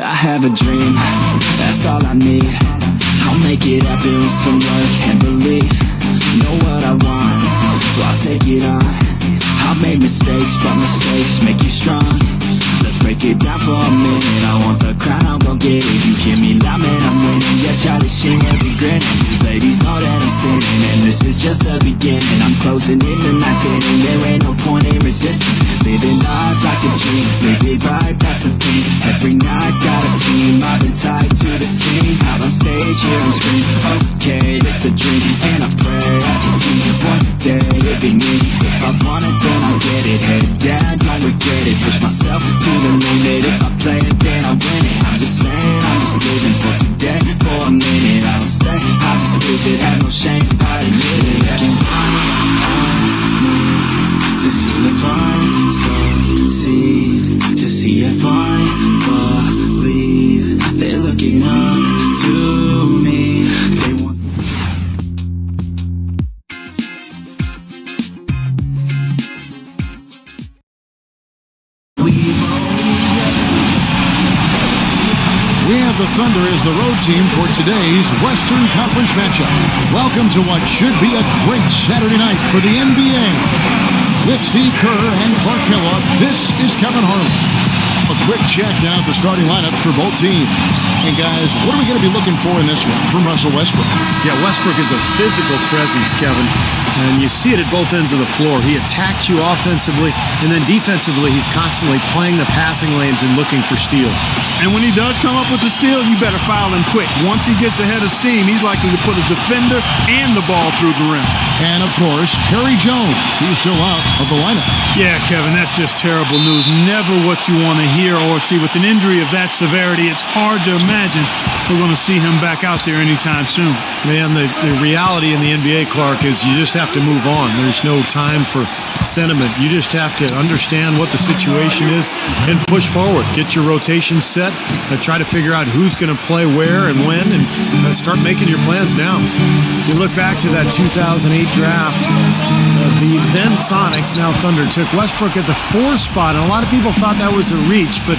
I have a dream, that's all I need. I'll make it happen with some work and belief. Know what I want, so I'll take it on. I'll make mistakes, but mistakes make you strong. Let's break it down for a minute. I want the crown, I'm gon' get it. You hear me loud, man, I'm winning. Yeah, Charlie Sheen will be grinning. These ladies know that I'm sinning, and this is just the beginning. I'm closing in the ninth inning. There ain't no point in resisting. Living life like a dream, live it right, that's the thing. Every night got a team, I've been tied to the scene. Out on stage, here I'm screaming. Okay, it's a dream, and I pray as a team. One day it'll be me. If I want it, then I'll get it. Head down, don't regret it. Push myself to the limit. If I play it, then I win it. I'm just saying, I'm just living for today, for a minute. I don't stay, I just visit, have no shame, I admit it. I can to see if I succeed, to see if I believe. They're looking up to me. They want. We have the Thunder as the road team for today's Western Conference matchup. Welcome to what should be a great Saturday night for the NBA. With Steve Kerr and Clark Kellogg, this is Kevin Harlan. A quick check now at the starting lineups for both teams. And guys, what are we going to be looking for in this one from Russell Westbrook? Yeah, Westbrook is a physical presence, Kevin. And you see it at both ends of the floor. He attacks you offensively, and then defensively, he's constantly playing the passing lanes and looking for steals. And when he does come up with the steal, you better foul him quick. Once he gets ahead of steam, he's likely to put a defender and the ball through the rim. And, of course, Harry Jones. He's still out of the lineup. Yeah, Kevin, that's just terrible news. Never what you want to hear or see. With an injury of that severity, it's hard to imagine we're going to see him back out there anytime soon. Man, the reality in the NBA, Clark, is you just have to move on. There's no time for sentiment. You just have to understand what the situation is and push forward. Get your rotation set. Try to figure out who's going to play where and when, and start making your plans now. You look back to that 2008 draft, the then Sonics, now Thunder, took Westbrook at the 4 spot, and a lot of people thought that was a reach, but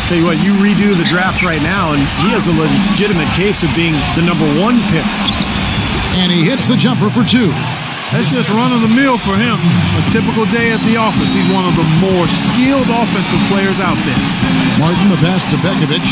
tell you what, you redo the draft right now, and he has a legitimate case of being the number 1 pick. And he hits the jumper for 2. That's just run-of-the-mill for him. A typical day at the office. He's one of the more skilled offensive players out there. Martin, the pass to Bekovic.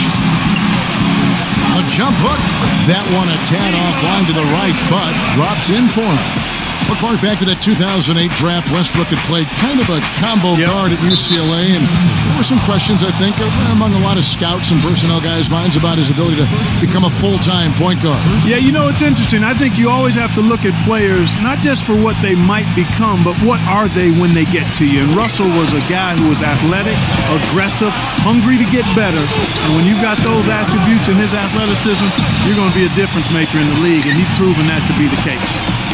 A jump hook. That one a tad offline to the right, but drops in for him. Well, Clark, back to that 2008 draft, Westbrook had played kind of a combo guard at UCLA, and there were some questions, I think, among a lot of scouts and personnel guys' minds about his ability to become a full-time point guard. Yeah, you know, it's interesting. I think you always have to look at players, not just for what they might become, but what are they when they get to you. And Russell was a guy who was athletic, aggressive, hungry to get better. And when you've got those attributes in his athleticism, you're going to be a difference maker in the league, and he's proven that to be the case.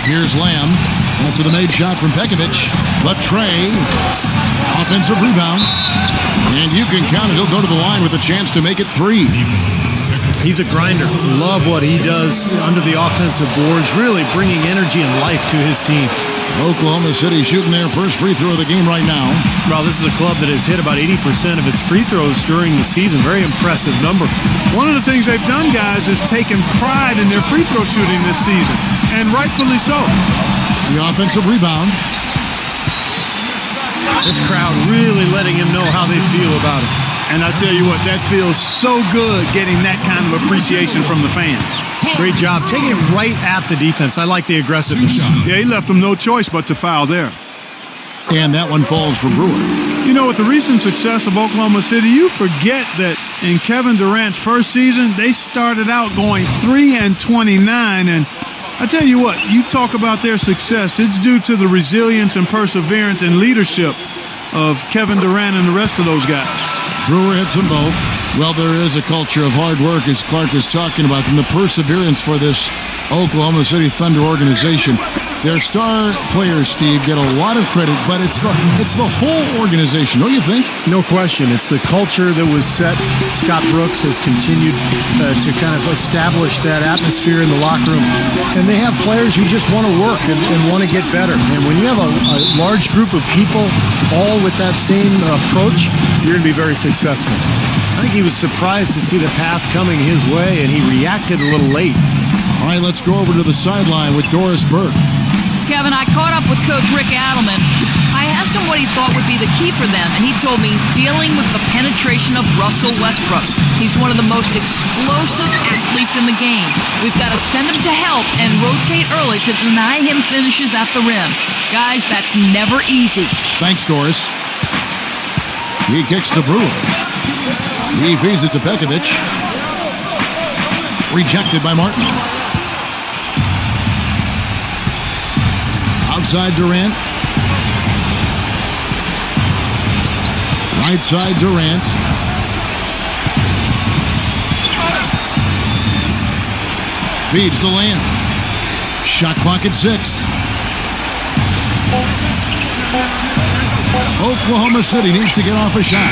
Here's Lamb. After the made shot from Bekovic. But Trey, offensive rebound. And you can count it. He'll go to the line with a chance to make it 3. He's a grinder. Love what he does under the offensive boards, really bringing energy and life to his team. Oklahoma City shooting their first free throw of the game right now. Well, this is a club that has hit about 80% of its free throws during the season. Very impressive number. One of the things they've done, guys, is taken pride in their free throw shooting this season, and rightfully so. The offensive rebound. This crowd really letting him know how they feel about it. And I tell you what, that feels so good getting that kind of appreciation from the fans. Great job. Taking it right at the defense. I like the aggressiveness. Yeah, he left them no choice but to foul there. And that one falls for Brewer. You know, with the recent success of Oklahoma City, you forget that in Kevin Durant's first season, they started out going 3-29, and I tell you what, you talk about their success, it's due to the resilience and perseverance and leadership of Kevin Durant and the rest of those guys. Brewer hits them both. Well, there is a culture of hard work, as Clark was talking about, and the perseverance for this Oklahoma City Thunder organization. Their star players, Steve, get a lot of credit, but it's the whole organization, don't you think? No question. It's the culture that was set. Scott Brooks has continued to kind of establish that atmosphere in the locker room. And they have players who just want to work and want to get better. And when you have a large group of people all with that same approach, you're going to be very successful. I think he was surprised to see the pass coming his way, and he reacted a little late. All right, let's go over to the sideline with Doris Burke. Kevin, I caught up with Coach Rick Adelman. I asked him what he thought would be the key for them, and he told me dealing with the penetration of Russell Westbrook. He's one of the most explosive athletes in the game. We've got to send him to help and rotate early to deny him finishes at the rim. Guys, that's never easy. Thanks, Doris. He kicks to Brewer. He feeds it to Pekovic. Rejected by Martin. Outside Durant. Right side Durant. Feeds the Lamb. Shot clock at 6. Oklahoma City needs to get off a shot.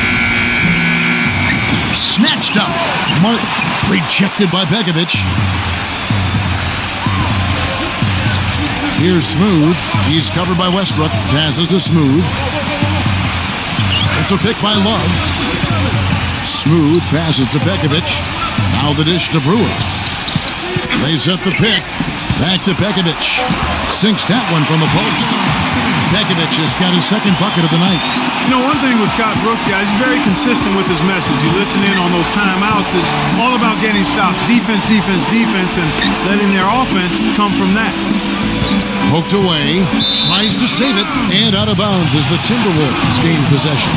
Snatched up. Martin rejected by Pekovic. Here's Smooth. He's covered by Westbrook. Passes to Smooth. It's a pick by Love. Smooth passes to Pekovic. Now the dish to Brewer. They set the pick. Back to Pekovic. Sinks that one from the post. Pekovic has got his second bucket of the night. You know, one thing with Scott Brooks, guys, he's very consistent with his message. You listen in on those timeouts. It's all about getting stops. Defense, defense, defense, and letting their offense come from that. Poked away, tries to save it, and out of bounds as the Timberwolves gain possession.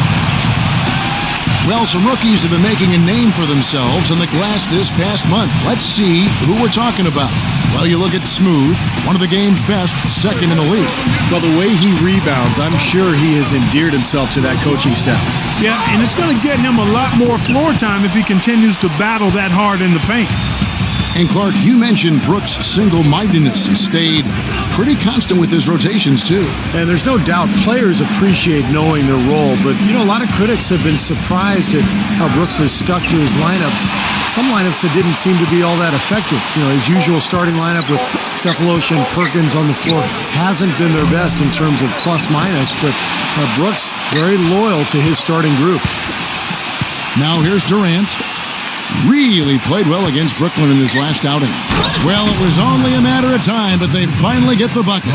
Well, some rookies have been making a name for themselves in the glass this past month. Let's see who we're talking about. Well, you look at Smooth, one of the game's best, second in the league. Well, the way he rebounds, I'm sure he has endeared himself to that coaching staff. Yeah, and it's going to get him a lot more floor time if he continues to battle that hard in the paint. And Clark, you mentioned Brooks' single-mindedness. He stayed pretty constant with his rotations, too. And there's no doubt players appreciate knowing their role, but, you know, a lot of critics have been surprised at how Brooks has stuck to his lineups. Some lineups that didn't seem to be all that effective. You know, his usual starting lineup with Cephalosha and Perkins on the floor hasn't been their best in terms of plus-minus, but Brooks very loyal to his starting group. Now here's Durant. Really played well against Brooklyn in his last outing. Well, it was only a matter of time, but they finally get the bucket.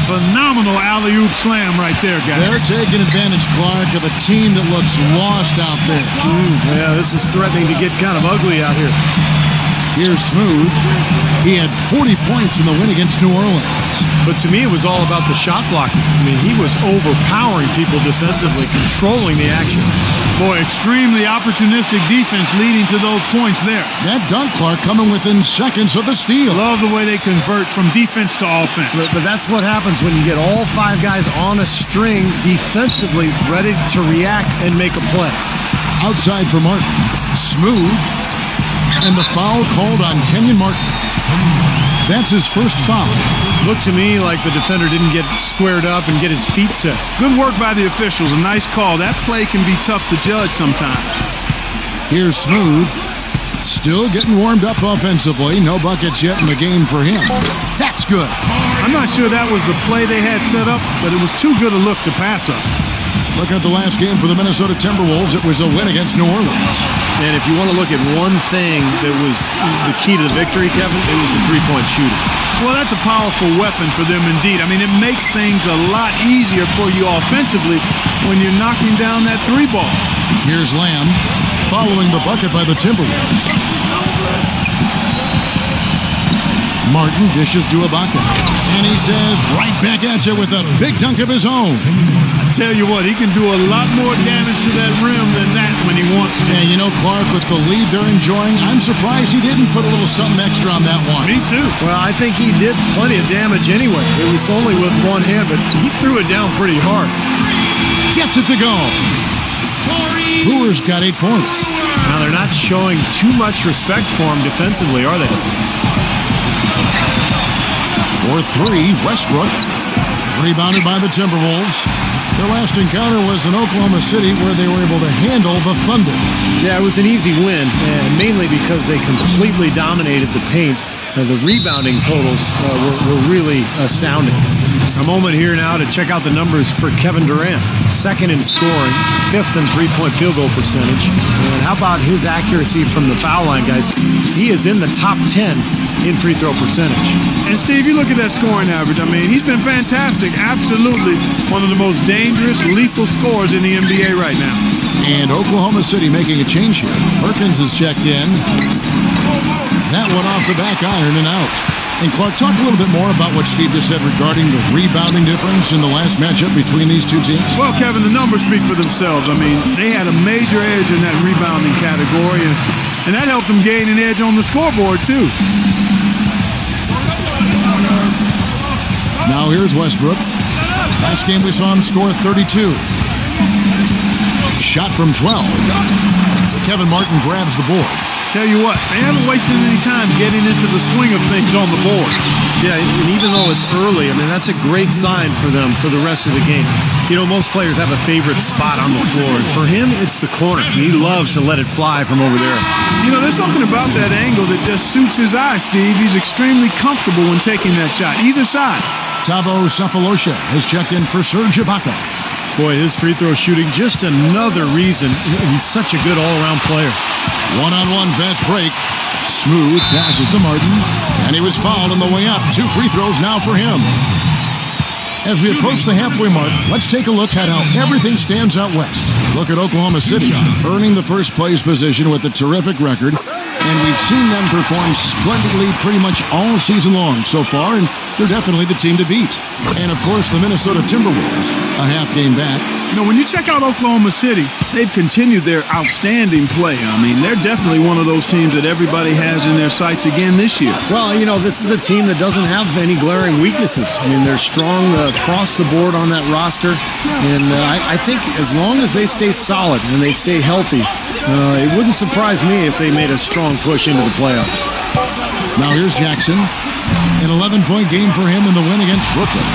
Phenomenal alley-oop slam right there, guys. They're taking advantage, Clark, of a team that looks lost out there. Yeah, this is threatening to get kind of ugly out here. Here's Smooth. He had 40 points in the win against New Orleans. But to me, it was all about the shot blocking. I mean, he was overpowering people defensively, controlling the action. Boy, extremely opportunistic defense leading to those points there. That dunk, Clark, coming within seconds of the steal. Love the way they convert from defense to offense. But that's what happens when you get all five guys on a string defensively ready to react and make a play. Outside for Martin. Smooth. And the foul called on Kenyon Martin. That's his first foul. Looked to me like the defender didn't get squared up and get his feet set. Good work by the officials. A nice call. That play can be tough to judge sometimes. Here's Smooth. Still getting warmed up offensively. No buckets yet in the game for him. That's good. I'm not sure that was the play they had set up, but it was too good a look to pass up. Looking at the last game for the Minnesota Timberwolves, it was a win against New Orleans. And if you want to look at one thing that was the key to the victory, Kevin, it was the three-point shooting. Well, that's a powerful weapon for them indeed. I mean, it makes things a lot easier for you offensively when you're knocking down that three ball. Here's Lamb following the bucket by the Timberwolves. Martin dishes to Ibaka. And he says, right back at you with a big dunk of his own. I tell you what, he can do a lot more damage to that rim than that when he wants to. And you know, Clark, with the lead they're enjoying, I'm surprised he didn't put a little something extra on that one. Me too. Well, I think he did plenty of damage anyway. It was only with one hand, but he threw it down pretty hard. Gets it to go. Brewer's got 8 points. Now, they're not showing too much respect for him defensively, are they? For three, Westbrook. Rebounded by the Timberwolves. Their last encounter was in Oklahoma City, where they were able to handle the Thunder. Yeah, it was an easy win, and mainly because they completely dominated the paint. The rebounding totals were really astounding. A moment here now to check out the numbers for Kevin Durant. Second in scoring, fifth in three-point field goal percentage. And how about his accuracy from the foul line, guys? He is in the top 10 in free throw percentage. And Steve, you look at that scoring average. I mean, he's been fantastic. Absolutely one of the most dangerous, lethal scorers in the NBA right now. And Oklahoma City making a change here. Perkins is checked in. That one off the back iron and out. And Clark, talk a little bit more about what Steve just said regarding the rebounding difference in the last matchup between these two teams. Well, Kevin, the numbers speak for themselves. I mean, they had a major edge in that rebounding category, and that helped them gain an edge on the scoreboard, too. Now here's Westbrook. Last game we saw him score 32. Shot from 12. Kevin Martin grabs the board. Tell you what, they haven't wasted any time getting into the swing of things on the board. Yeah, and even though it's early, I mean, that's a great sign for them for the rest of the game. You know, most players have a favorite spot on the floor, and for him, it's the corner. He loves to let it fly from over there. You know, there's something about that angle that just suits his eye, Steve. He's extremely comfortable when taking that shot, either side. Tabo Cephalosha has checked in for Serge Ibaka. Boy, his free throw shooting, just another reason he's such a good all-around player. One-on-one fast break. Smooth passes to Martin. And he was fouled on the way up. 2 free throws now for him. As we approach the halfway mark, let's take a look at how everything stands out west. Look at Oklahoma City, earning the first place position with a terrific record. And we've seen them perform splendidly pretty much all season long so far, and they're definitely the team to beat. And, of course, the Minnesota Timberwolves, a half game back. You know, when you check out Oklahoma City, they've continued their outstanding play. I mean, they're definitely one of those teams that everybody has in their sights again this year. Well, you know, this is a team that doesn't have any glaring weaknesses. I mean, they're strong across the board on that roster. And I think as long as they stay solid and they stay healthy, it wouldn't surprise me if they made a strong push into the playoffs. Now here's Jackson. An 11-point game for him in the win against Brooklyn.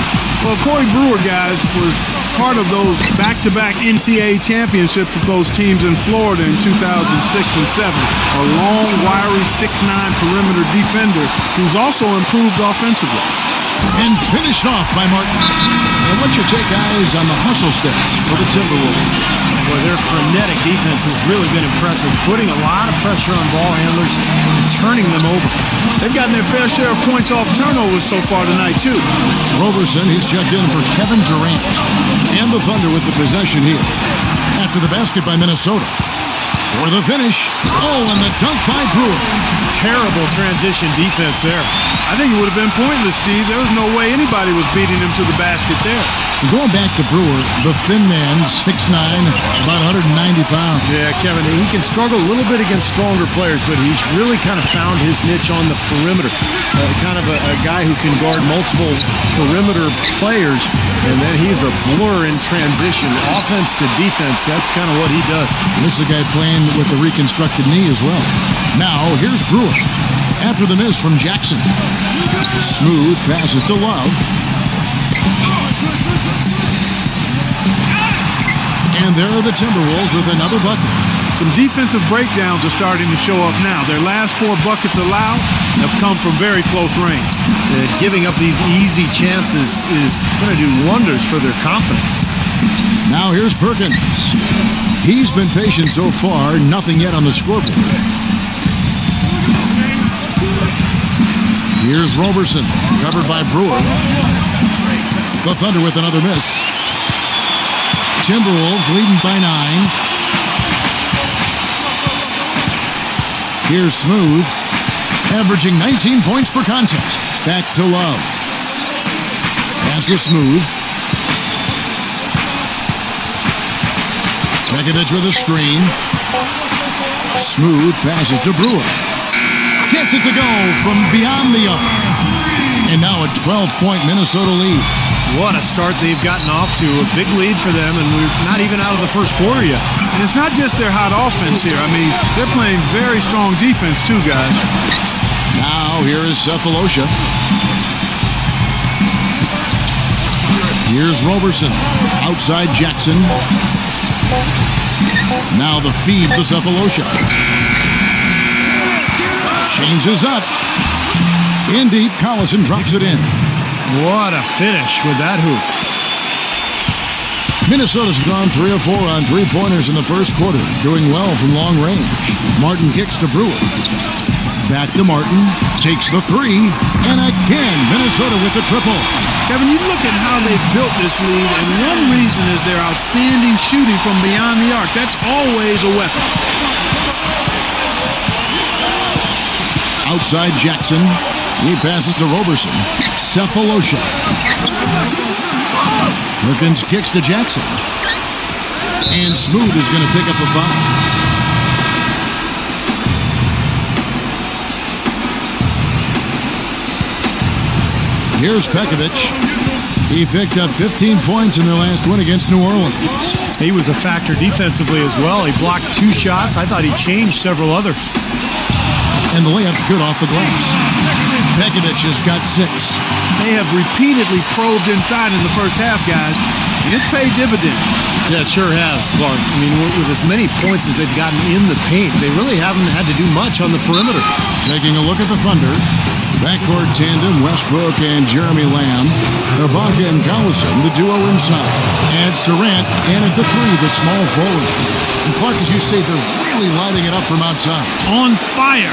Well, Corey Brewer, guys, was part of those back-to-back NCAA championships with those teams in Florida in 2006 and 7. A long, wiry 6'9" perimeter defender who's also improved offensively. And finished off by Martin. And what's your take, guys, on the hustle stats for the Timberwolves? Boy, their frenetic defense has really been impressive, putting a lot of pressure on ball handlers and turning them over. They've gotten their fair share of points off turnovers so far tonight, too. Roberson, he's checked in for Kevin Durant. And the Thunder with the possession here. After the basket by Minnesota. For the finish. Oh, and the dunk by Brewer. Terrible transition defense there. I think it would have been pointless, Steve. There was no way anybody was beating him to the basket there. Going back to Brewer, the thin man, 6'9", about 190 pounds. Yeah, Kevin, he can struggle a little bit against stronger players, but he's really kind of found his niche on the perimeter. Kind of a guy who can guard multiple perimeter players, and then he's a blur in transition. Offense to defense, that's kind of what he does. And this is a guy playing with a reconstructed knee as well. Now, here's Brewer. After the miss from Jackson. Smooth passes to Love. And there are the Timberwolves with another bucket. Some defensive breakdowns are starting to show up now. Their last 4 buckets allowed have come from very close range. Giving up these easy chances is going to do wonders for their confidence. Now here's Perkins. He's been patient so far, nothing yet on the scoreboard. Here's Roberson, covered by Brewer. The Thunder with another miss. Timberwolves leading by 9. Here's Smooth, averaging 19 points per contest. Back to Love. Pass to Smooth. Begovic with a screen. Smooth passes to Brewer. Gets it to go from beyond the arc. And now a 12-point Minnesota lead. What a start they've gotten off to. A big lead for them, and we're not even out of the first quarter yet. And it's not just their hot offense here. I mean, they're playing very strong defense too, guys. Now here is Cephalosha. Here's Roberson. Outside Jackson. Now the feed to Cephalosha. Changes up. In deep, Collison drops it in. What a finish with that hoop. Minnesota's gone 3 of 4 on three-pointers in the first quarter, doing well from long range. Martin kicks to Brewer. Back to Martin, takes the three, and again, Minnesota with the triple. Kevin, you look at how they've built this lead, and one reason is their outstanding shooting from beyond the arc. That's always a weapon. Outside Jackson. He passes to Roberson. Cephalosha. Perkins kicks to Jackson. And Smooth is going to pick up the foul. Here's Pekovic. He picked up 15 points in their last win against New Orleans. He was a factor defensively as well. He blocked 2 shots. I thought he changed several others. And the layup's good off the glass. Pekovic has got 6. They have repeatedly probed inside in the first half, guys, and it's paid dividends. Yeah, it sure has, Clark. I mean, with as many points as they've gotten in the paint, they really haven't had to do much on the perimeter. Taking a look at the Thunder. Backcourt tandem, Westbrook and Jeremy Lamb. Ibaka and Collison, the duo inside. Adds Durant, and at the 3, the small forward. And Clark, as you say, they're really lighting it up from outside. On fire,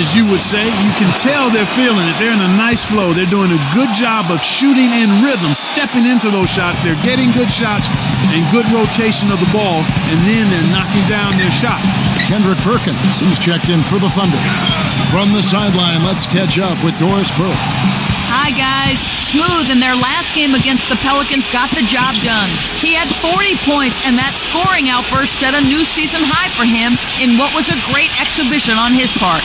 as you would say. You can tell they're feeling it. They're in a nice flow. They're doing a good job of shooting in rhythm, stepping into those shots. They're getting good shots and good rotation of the ball, and then they're knocking down their shots. Kendrick Perkins, he's checked in for the Thunder. From the sideline, let's catch up with Doris Burke. Hi, guys. Smooth in their last game against the Pelicans got the job done. He had 40 points, and that scoring outburst set a new season high for him in what was a great exhibition on his part.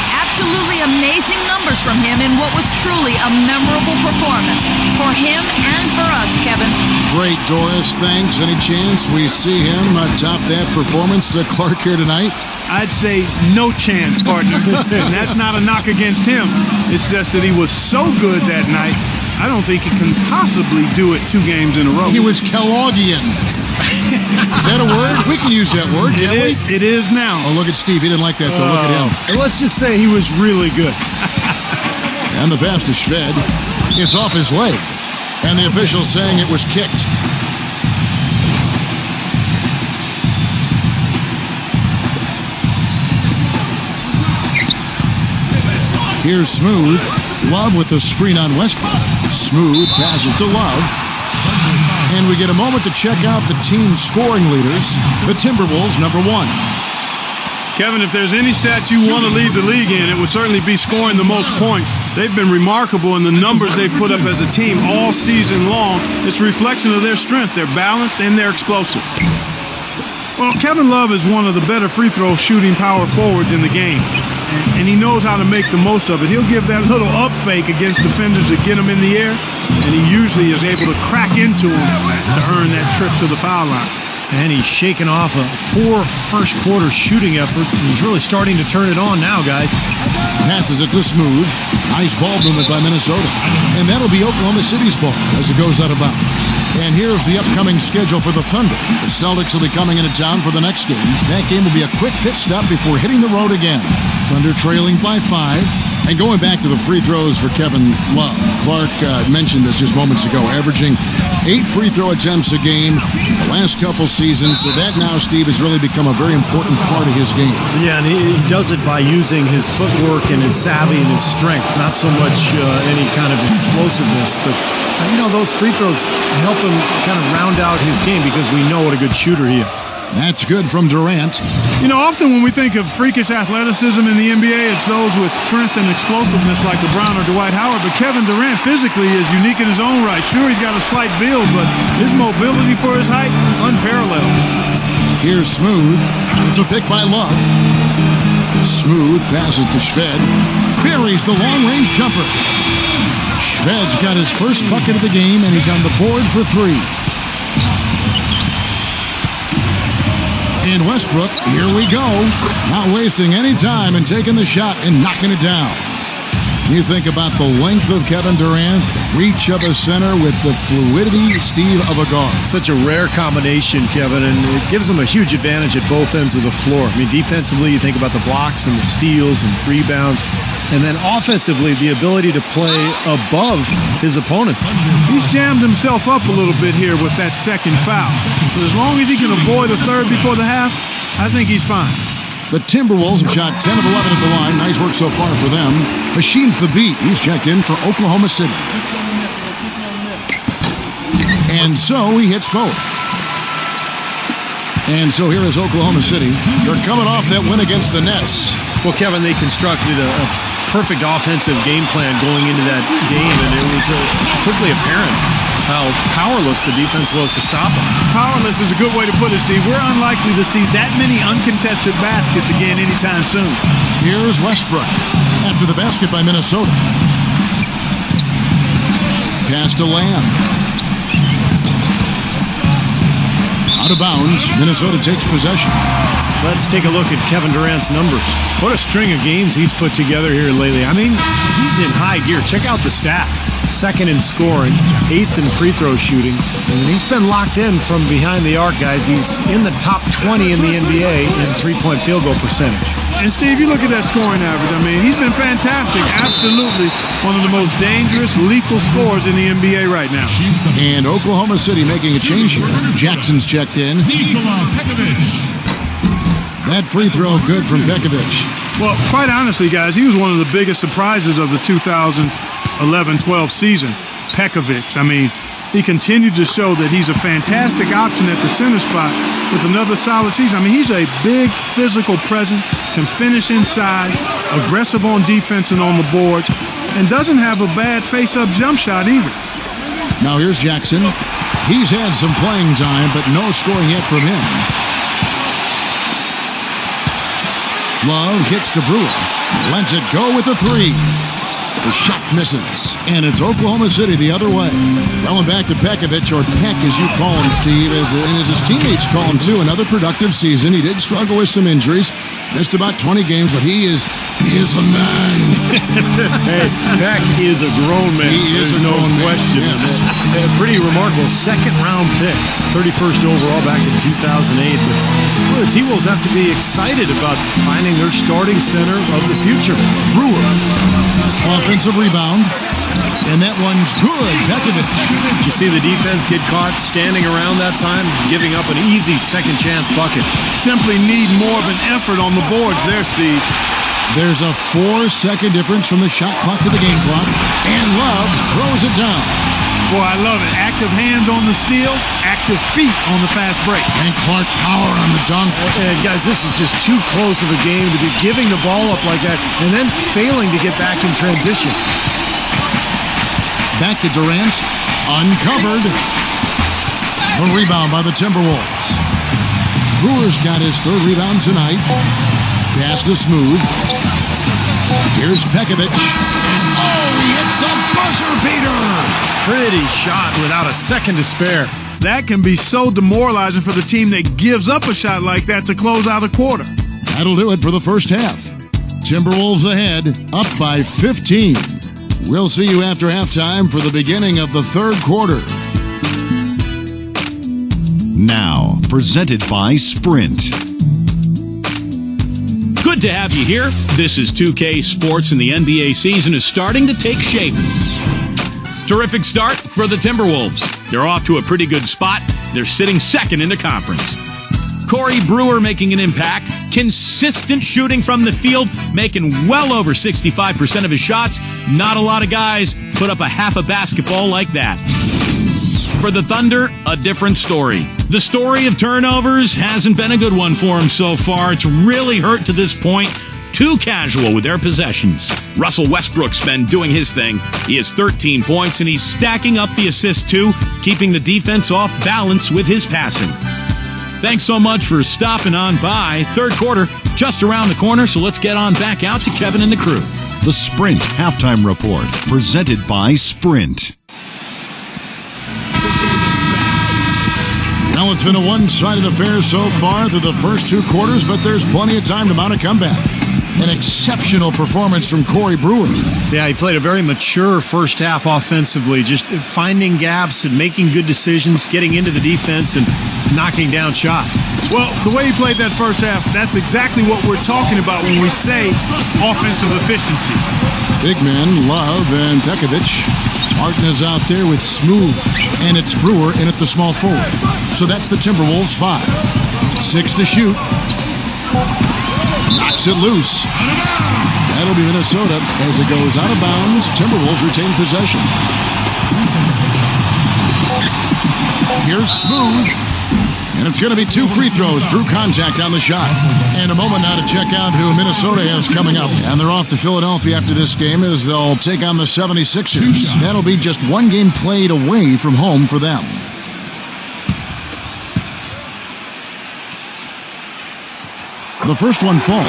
Absolutely amazing numbers from him in what was truly a memorable performance for him and for us, Kevin. Great, Doris. Thanks. Any chance we see him top that performance, Clark, here tonight? I'd say no chance, partner. And that's not a knock against him. It's just that he was so good that night, I don't think he can possibly do it 2 games in a row. He was Kellogghian. Is that a word? We can use that word, can't we? It is now. Oh, look at Steve. He didn't like that, though. Look at him. Let's just say he was really good. And the pass to Shved. It's off his leg. And the official saying it was kicked. Here's Smooth. Love with the screen on Westbrook. Smooth passes to Love. And we get a moment to check out the team scoring leaders. The Timberwolves, number 1. Kevin, if there's any stat you want to lead the league in, it would certainly be scoring the most points. They've been remarkable in the numbers they've put up as a team all season long. It's a reflection of their strength. They're balanced and they're explosive. Well, Kevin Love is one of the better free throw shooting power forwards in the game. And he knows how to make the most of it. He'll give that little up fake against defenders that get him in the air, and he usually is able to crack into him to earn that trip to the foul line. And he's shaking off a poor first quarter shooting effort. He's really starting to turn it on now, guys. Passes it to Smooth. Nice ball movement by Minnesota. And that'll be Oklahoma City's ball as it goes out of bounds. And here's the upcoming schedule for the Thunder. The Celtics will be coming into town for the next game. That game will be a quick pit stop before hitting the road again. Thunder trailing by 5. And going back to the free throws for Kevin Love. Clark mentioned this just moments ago, averaging 8 free throw attempts a game the last couple seasons. So that now, Steve, has really become a very important part of his game. Yeah, and he does it by using his footwork and his savvy and his strength, not so much any kind of explosiveness. But, those free throws help him kind of round out his game because we know what a good shooter he is. That's good from Durant. Often when we think of freakish athleticism in the NBA, it's those with strength and explosiveness like LeBron or Dwight Howard. But Kevin Durant physically is unique in his own right. Sure, he's got a slight build, but his mobility for his height, unparalleled. Here's Smooth. It's a pick by Love. Smooth passes to Shved. Buries the long-range jumper. Shved's got his first bucket of the game, and he's on the board for 3. And Westbrook, here we go. Not wasting any time and taking the shot and knocking it down. You think about the length of Kevin Durant, the reach of a center with the fluidity, Steve, of a guard. Such a rare combination, Kevin, and it gives them a huge advantage at both ends of the floor. I mean, defensively, you think about the blocks and the steals and rebounds, and then offensively, the ability to play above his opponents. He's jammed himself up a little bit here with that second foul. But as long as he can avoid a third before the half, I think he's fine. The Timberwolves have shot 10 of 11 at the line. Nice work so far for them. Machine Thabit, he's checked in for Oklahoma City. And so he hits both. And so here is Oklahoma City. They're coming off that win against the Nets. Well, Kevin, they constructed a perfect offensive game plan going into that game, and it was quickly apparent how powerless the defense was to stop them. Powerless is a good way to put it, Steve. We're unlikely to see that many uncontested baskets again anytime soon. Here's Westbrook after the basket by Minnesota. Pass to Lamb. Out of bounds. Minnesota takes possession. Let's take a look at Kevin Durant's numbers. What a string of games he's put together here lately. I mean, he's in high gear. Check out the stats. Second in scoring, 8th in free throw shooting, and he's been locked in from behind the arc, guys. He's in the top 20 in the NBA in three-point field goal percentage. And, Steve, you look at that scoring average. I mean, he's been fantastic. Absolutely one of the most dangerous, lethal scorers in the NBA right now. And Oklahoma City making a change here. Jackson's checked in. That free throw good from Pekovic. Well, quite honestly, guys, he was one of the biggest surprises of the 2011-12 season. Pekovic. I mean, he continued to show that he's a fantastic option at the center spot with another solid season. I mean, he's a big physical presence, can finish inside, aggressive on defense and on the boards, and doesn't have a bad face-up jump shot either. Now here's Jackson. He's had some playing time, but no scoring yet from him. Love kicks to Brewer. Lets it go with the three. The shot misses. And it's Oklahoma City the other way. Rolling back to Pekovic, or Peck as you call him, Steve, as his teammates call him too. Another productive season. He did struggle with some injuries. Missed about 20 games, but he is a man. Hey, Peck is a grown man. He is a no grown question. Man. Yes. Pretty remarkable. Second-round pick, 31st overall back in 2008. But the T-Wolves have to be excited about finding their starting center of the future. Brewer. Offensive rebound. And that one's good. Pekovic. Did you see the defense get caught standing around that time, giving up an easy second-chance bucket? Simply need more of an effort on the boards there, Steve. There's a 4-second difference from the shot clock to the game clock. And Love throws it down. Boy, I love it. Active hands on the steal, active feet on the fast break. And Clark power on the dunk. And guys, this is just too close of a game to be giving the ball up like that and then failing to get back in transition. Back to Durant. Uncovered. A rebound by the Timberwolves. Brewer's got his third rebound tonight. Pass to Smooth. Here's Pekovic. Oh, he hits the buzzer beater. Pretty shot without a second to spare. That can be so demoralizing for the team that gives up a shot like that to close out a quarter. That'll do it for the first half. Timberwolves ahead, up by 15. We'll see you after halftime for the beginning of the third quarter. Now, presented by Sprint. Good to have you here. This is 2K Sports, and the NBA season is starting to take shape. Terrific start for the Timberwolves. They're off to a pretty good spot. They're sitting second in the conference. Corey Brewer making an impact. Consistent shooting from the field, making well over 65% of his shots. Not a lot of guys put up a half a basketball like that. For the Thunder, a different story. The story of turnovers hasn't been a good one for them so far. It's really hurt to this point. Too casual with their possessions. Russell Westbrook's been doing his thing. He has 13 points, and he's stacking up the assists too, keeping the defense off balance with his passing. Thanks so much for stopping on by. Third quarter just around the corner, so let's get on back out to Kevin and the crew. The Sprint Halftime Report, presented by Sprint. Well, it's been a one-sided affair so far through the first two quarters, but there's plenty of time to mount a comeback. An exceptional performance from Corey Brewer. Yeah, he played a very mature first half offensively, just finding gaps and making good decisions, getting into the defense and knocking down shots. Well, the way he played that first half, that's exactly what we're talking about when we say offensive efficiency. Big men, Love and Pekovic. Martin is out there with Smooth, and it's Brewer in at the small forward. So that's the Timberwolves 5. 6 to shoot. Knocks it loose. That'll be Minnesota as it goes out of bounds. Timberwolves retain possession. Here's Smooth. And it's going to be 2 free throws. Drew contact on the shot. And a moment now to check out who Minnesota has coming up. And they're off to Philadelphia after this game as they'll take on the 76ers. That'll be just 1 game played away from home for them. The first one falls.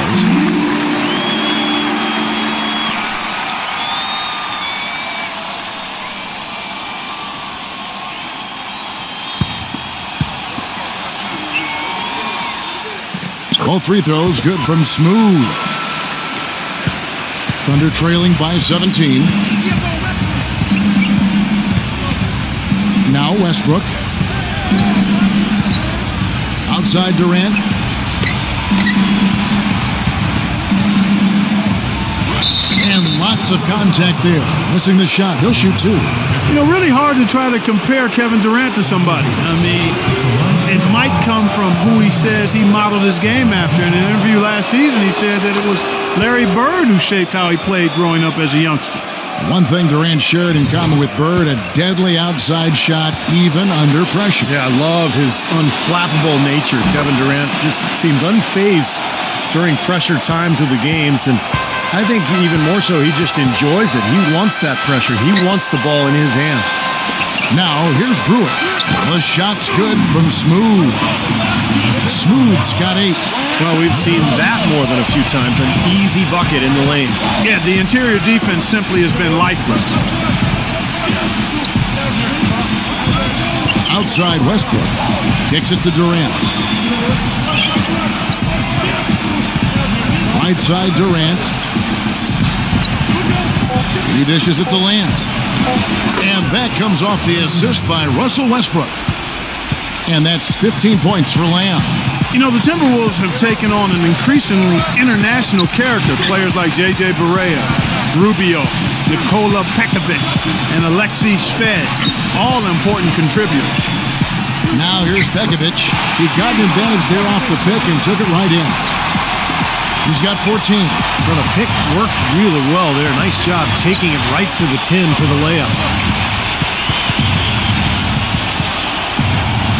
Both free throws good from Smooth. Thunder trailing by 17. Now Westbrook. Outside Durant. And lots of contact there. Missing the shot. He'll shoot 2. You know, really hard to try to compare Kevin Durant to somebody. I mean, it might come from who he says he modeled his game after. In an interview last season, he said that it was Larry Bird who shaped how he played growing up as a youngster. One thing Durant shared in common with Bird, a deadly outside shot even under pressure. Yeah, I love his unflappable nature. Kevin Durant just seems unfazed during pressure times of the games, and I think even more so, he just enjoys it. He wants that pressure. He wants the ball in his hands. Now, here's Brewer. The shot's good from Smooth. Smooth's got 8. Well, we've seen that more than a few times. An easy bucket in the lane. Yeah, the interior defense simply has been lifeless. Outside Westbrook. Kicks it to Durant. Right side Durant. He dishes it to Lamb. And that comes off the assist by Russell Westbrook. And that's 15 points for Lamb. You know, the Timberwolves have taken on an increasingly international character. Players like J.J. Barea, Rubio, Nikola Pekovic, and Alexei Shved, all important contributors. Now here's Pekovic. He got an advantage there off the pick and took it right in. He's got 14. So the pick worked really well there. Nice job taking it right to the 10 for the layup.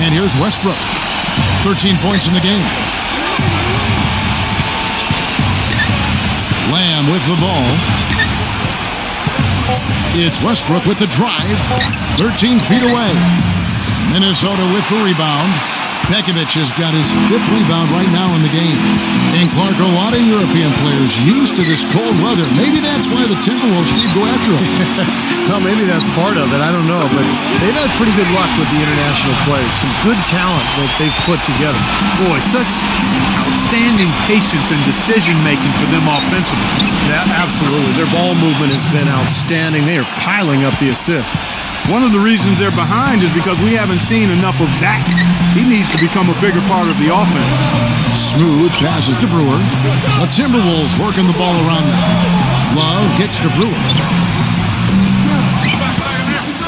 And here's Westbrook. 13 points in the game. Lamb with the ball. It's Westbrook with the drive. 13 feet away. Minnesota with the rebound. Pekovic has got his 5th rebound right now in the game. And Clark, a lot of European players used to this cold weather. Maybe that's why the Timberwolves need to go after him. Well, maybe that's part of it. I don't know. But they've had pretty good luck with the international players. Some good talent that they've put together. Boy, such outstanding patience and decision-making for them offensively. Yeah, absolutely. Their ball movement has been outstanding. They are piling up the assists. One of the reasons they're behind is because we haven't seen enough of that. He needs to become a bigger part of the offense. Smooth passes to Brewer. The Timberwolves working the ball around now. Love kicks to Brewer.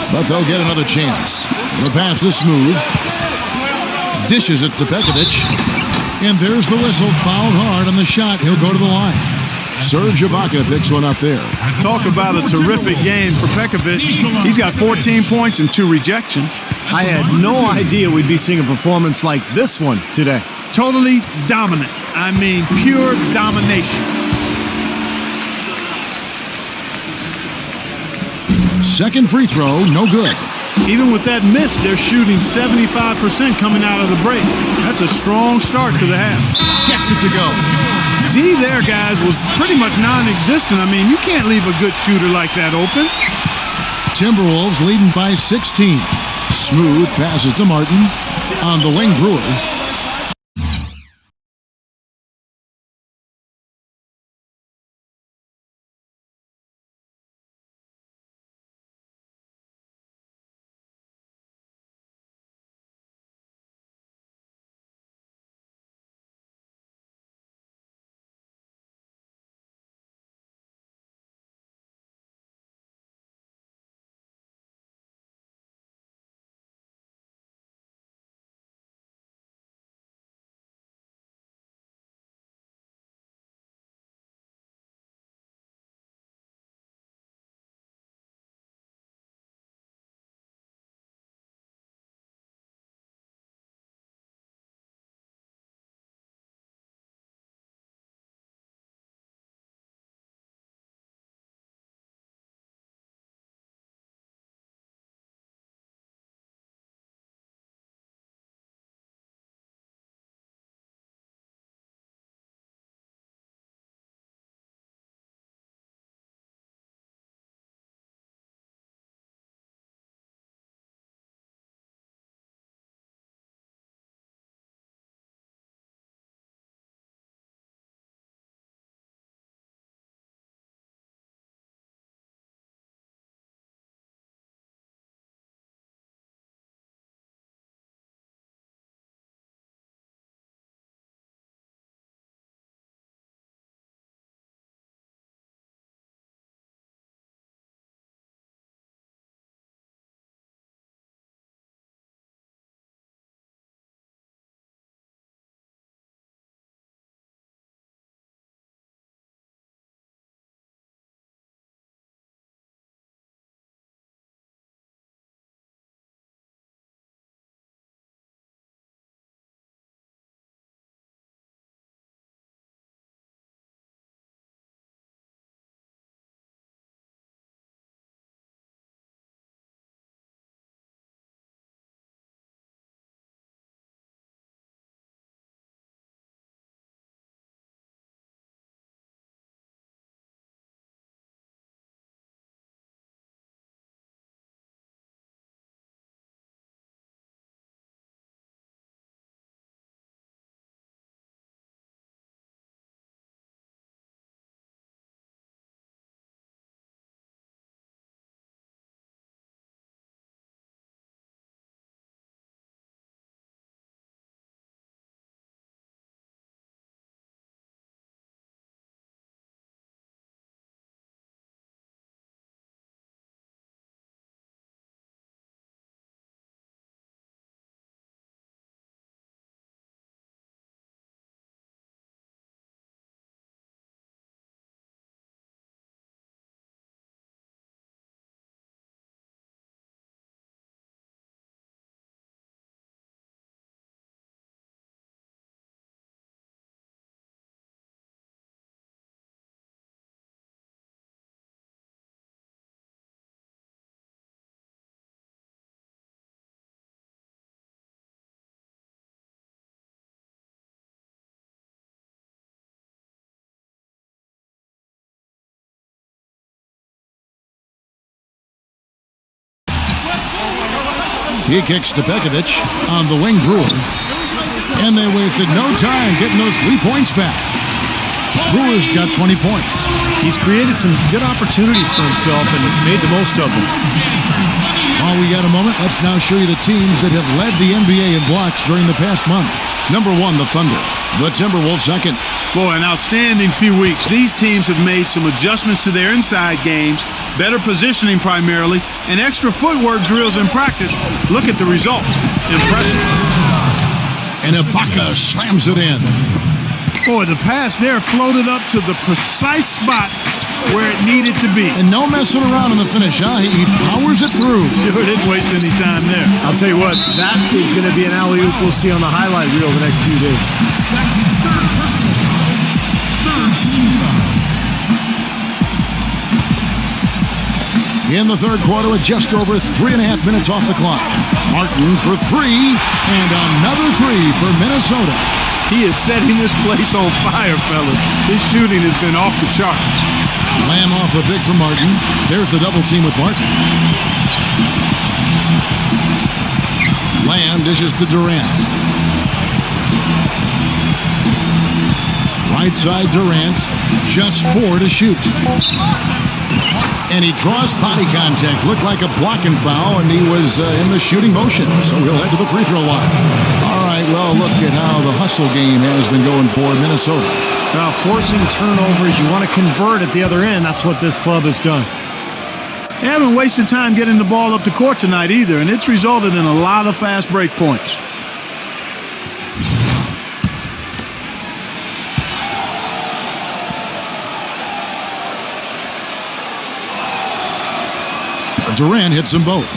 But they'll get another chance. The pass to Smooth. Dishes it to Pekovic. And there's the whistle. Fouled hard on the shot. He'll go to the line. Serge Ibaka picks one up there. Talk about a terrific game for Pekovic. He's got 14 points and 2 rejections. I had no idea we'd be seeing a performance like this one today. Totally dominant. I mean, pure domination. Second free throw, no good. Even with that miss, they're shooting 75% coming out of the break. That's a strong start to the half. Gets it to go. D there, guys, was pretty much non-existent. I mean, you can't leave a good shooter like that open. Timberwolves leading by 16. Smooth passes to Martin. On the wing, Brewer. He kicks to Pekovic on the wing, Brewer. And they wasted no time getting those 3 points back. Brewer's got 20 points. He's created some good opportunities for himself and made the most of them. While we got a moment, let's now show you the teams that have led the NBA in blocks during the past month. Number 1, the Thunder. The Timberwolves second. Boy, an outstanding few weeks. These teams have made some adjustments to their inside games, better positioning primarily, and extra footwork drills in practice. Look at the results. Impressive. And Ibaka slams it in. Boy, the pass there floated up to the precise spot where it needed to be. And no messing around in the finish, huh? He powers it through. Sure didn't waste any time there. I'll tell you what, that is going to be an alley-oop we'll see on the highlight reel the next few days. That's his third team foul. In the third quarter with just over 3.5 minutes off the clock. Martin for 3, and another 3 for Minnesota. He is setting this place on fire, fellas. His shooting has been off the charts. Lamb off the pick for Martin. There's the double team with Martin. Lamb dishes to Durant. Right side Durant, just 4 to shoot. And he draws body contact. Looked like a blocking foul, and he was in the shooting motion. So he'll head to the free throw line. All right, well, look at how the hustle game has been going for Minnesota. Now, forcing turnovers, you want to convert at the other end. That's what this club has done. They haven't wasted time getting the ball up the court tonight either, and it's resulted in a lot of fast break points. Durant hits them both.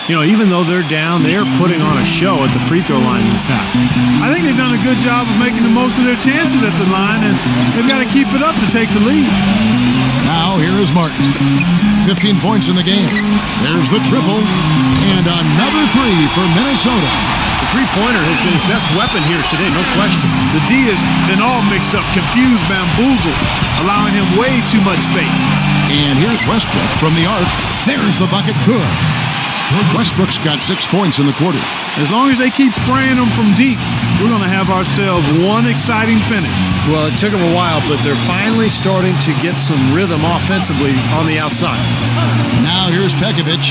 You know, even though they're down, they're putting on a show at the free throw line this half. I think they've done a good job of making the most of their chances at the line, and they've got to keep it up to take the lead. Now, here is Martin. 15 points in the game. There's the triple, and another 3 for Minnesota. The three-pointer has been his best weapon here today, no question. The D has been all mixed up, confused, bamboozled, allowing him way too much space. And here's Westbrook from the arc. There's the bucket. Good. Westbrook's got 6 points in the quarter. As long as they keep spraying them from deep, we're going to have ourselves one exciting finish. Well, it took them a while, but they're finally starting to get some rhythm offensively on the outside. Now here's Pekovic.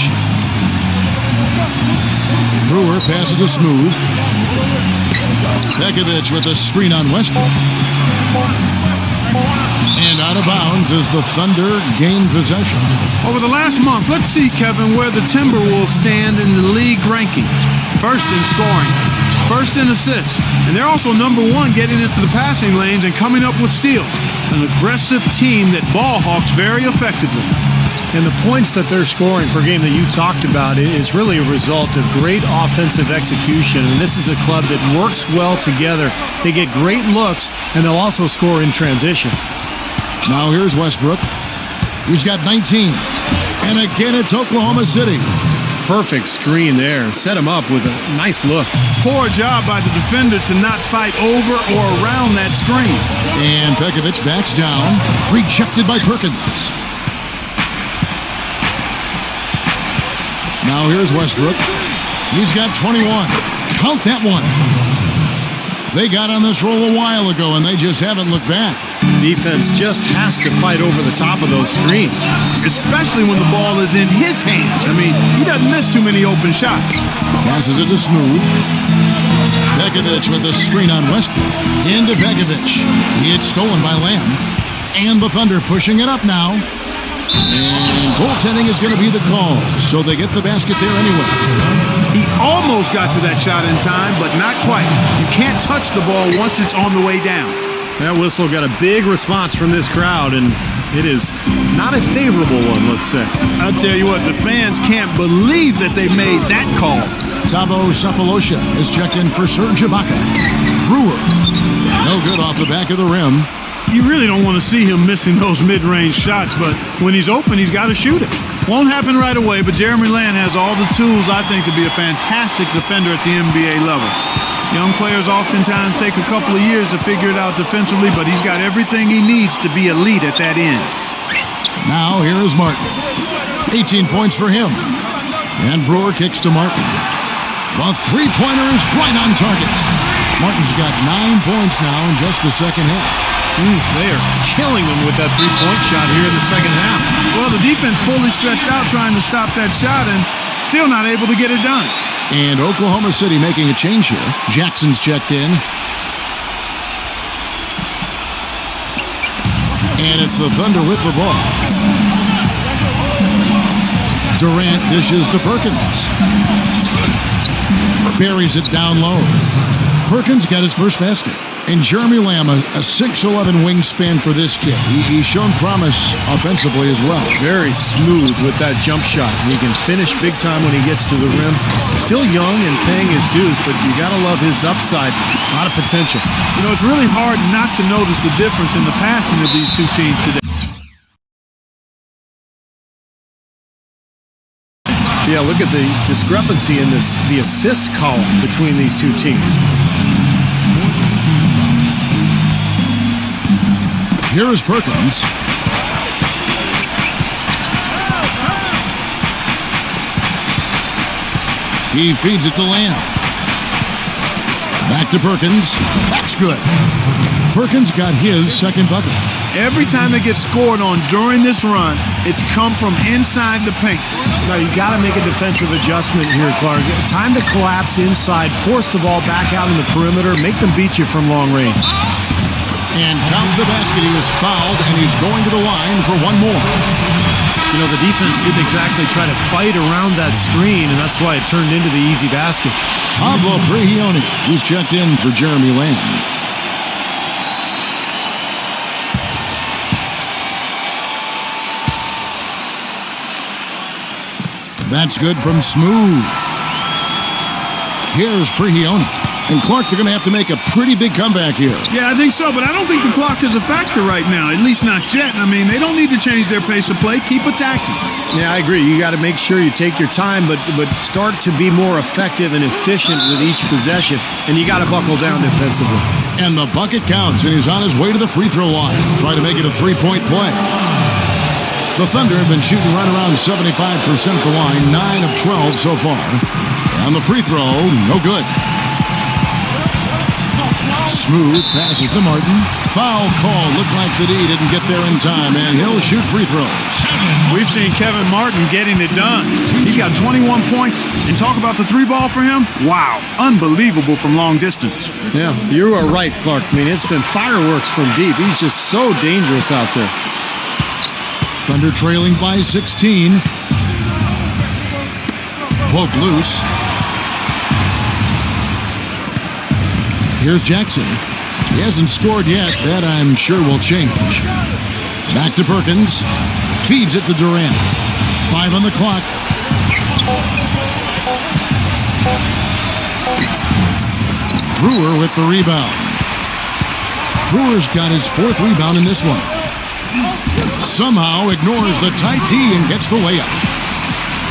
Brewer passes to Smooth. Pekovic with a screen on Westbrook. And out of bounds as the Thunder gain possession. Over the last month, let's see, Kevin, where the Timberwolves stand in the league rankings. First in scoring, first in assists, and they're also number 1 getting into the passing lanes and coming up with steals. An aggressive team that ball hawks very effectively. And the points that they're scoring per game that you talked about is really a result of great offensive execution. And this is a club that works well together. They get great looks, and they'll also score in transition. Now here's Westbrook. He's got 19. And again, it's Oklahoma City. Perfect screen there. Set him up with a nice look. Poor job by the defender to not fight over or around that screen. And Pekovic backs down. Rejected by Perkins. Now here's Westbrook. He's got 21. Count that once. They got on this roll a while ago, and they just haven't looked back. Defense just has to fight over the top of those screens. Especially when the ball is in his hands. I mean, he doesn't miss too many open shots. Passes it to Smooth. Pekovic with a screen on Westbrook. Into Pekovic. He had stolen by Lamb. And the Thunder pushing it up now. And goaltending is going to be the call, so they get the basket there anyway. He almost got to that shot in time, but not quite. You can't touch the ball once it's on the way down. That whistle got a big response from this crowd, and it is not a favorable one, let's say. I'll tell you what, the fans can't believe that they made that call. Tabo Sapolosha is checked in for Serge Ibaka. Brewer, no good off the back of the rim. You really don't want to see him missing those mid-range shots, but when he's open, he's got to shoot it. Won't happen right away, but Jeremy Lamb has all the tools, I think, to be a fantastic defender at the NBA level. Young players oftentimes take a couple of years to figure it out defensively, but he's got everything he needs to be elite at that end. Now here is Martin. 18 points for him. And Brewer kicks to Martin. The three-pointer is right on target. Martin's got 9 points now in just the second half. They are killing them with that three-point shot here in the second half. Well, the defense fully stretched out trying to stop that shot and still not able to get it done. And Oklahoma City making a change here. Jackson's checked in. And it's the Thunder with the ball. Durant dishes to Perkins. Buries it down low. Perkins got his first basket. And Jeremy Lamb, a 6'11" wingspan for this kid. He's shown promise offensively as well. Very smooth with that jump shot. He can finish big time when he gets to the rim. Still young and paying his dues, but you got to love his upside. A lot of potential. You know, it's really hard not to notice the difference in the passing of these two teams today. Yeah, look at the discrepancy in the assist column between these two teams. Here is Perkins. He feeds it to Lamb. Back to Perkins. That's good. Perkins got his second bucket. Every time they get scored on during this run, it's come from inside the paint. Now, you got to make a defensive adjustment here, Clark. Time to collapse inside, force the ball back out in the perimeter, make them beat you from long range. And count the basket. He was fouled, and he's going to the line for one more. You know, the defense didn't exactly try to fight around that screen, and that's why it turned into the easy basket. Pablo Prigioni, who's checked in for Jeremy Lamb. That's good from Smooth. Here's Prigioni. And Clark, they're going to have to make a pretty big comeback here. Yeah, I think so, but I don't think the clock is a factor right now, at least not yet. I mean, they don't need to change their pace of play. Keep attacking. Yeah, I agree. You got to make sure you take your time, but start to be more effective and efficient with each possession, and you got to buckle down defensively. And the bucket counts, and he's on his way to the free throw line. Try to make it a three-point play. The Thunder have been shooting right around 75% at the line, 9 of 12 so far. And the free throw, no good. Smooth passes to Martin. Foul call. Looked like the D didn't get there in time, and he'll shoot free throws. We've seen Kevin Martin getting it done. He's got 21 points, and talk about the three ball for him. Wow, unbelievable from long distance. Yeah, you are right, Clark. I mean, it's been fireworks from deep. He's just so dangerous out there. Thunder trailing by 16. Poke loose. Here's Jackson. He hasn't scored yet. That, I'm sure, will change. Back to Perkins. Feeds it to Durant. 5 on the clock. Brewer with the rebound. Brewer's got his 4th rebound in this one. Somehow ignores the tight D and gets the layup.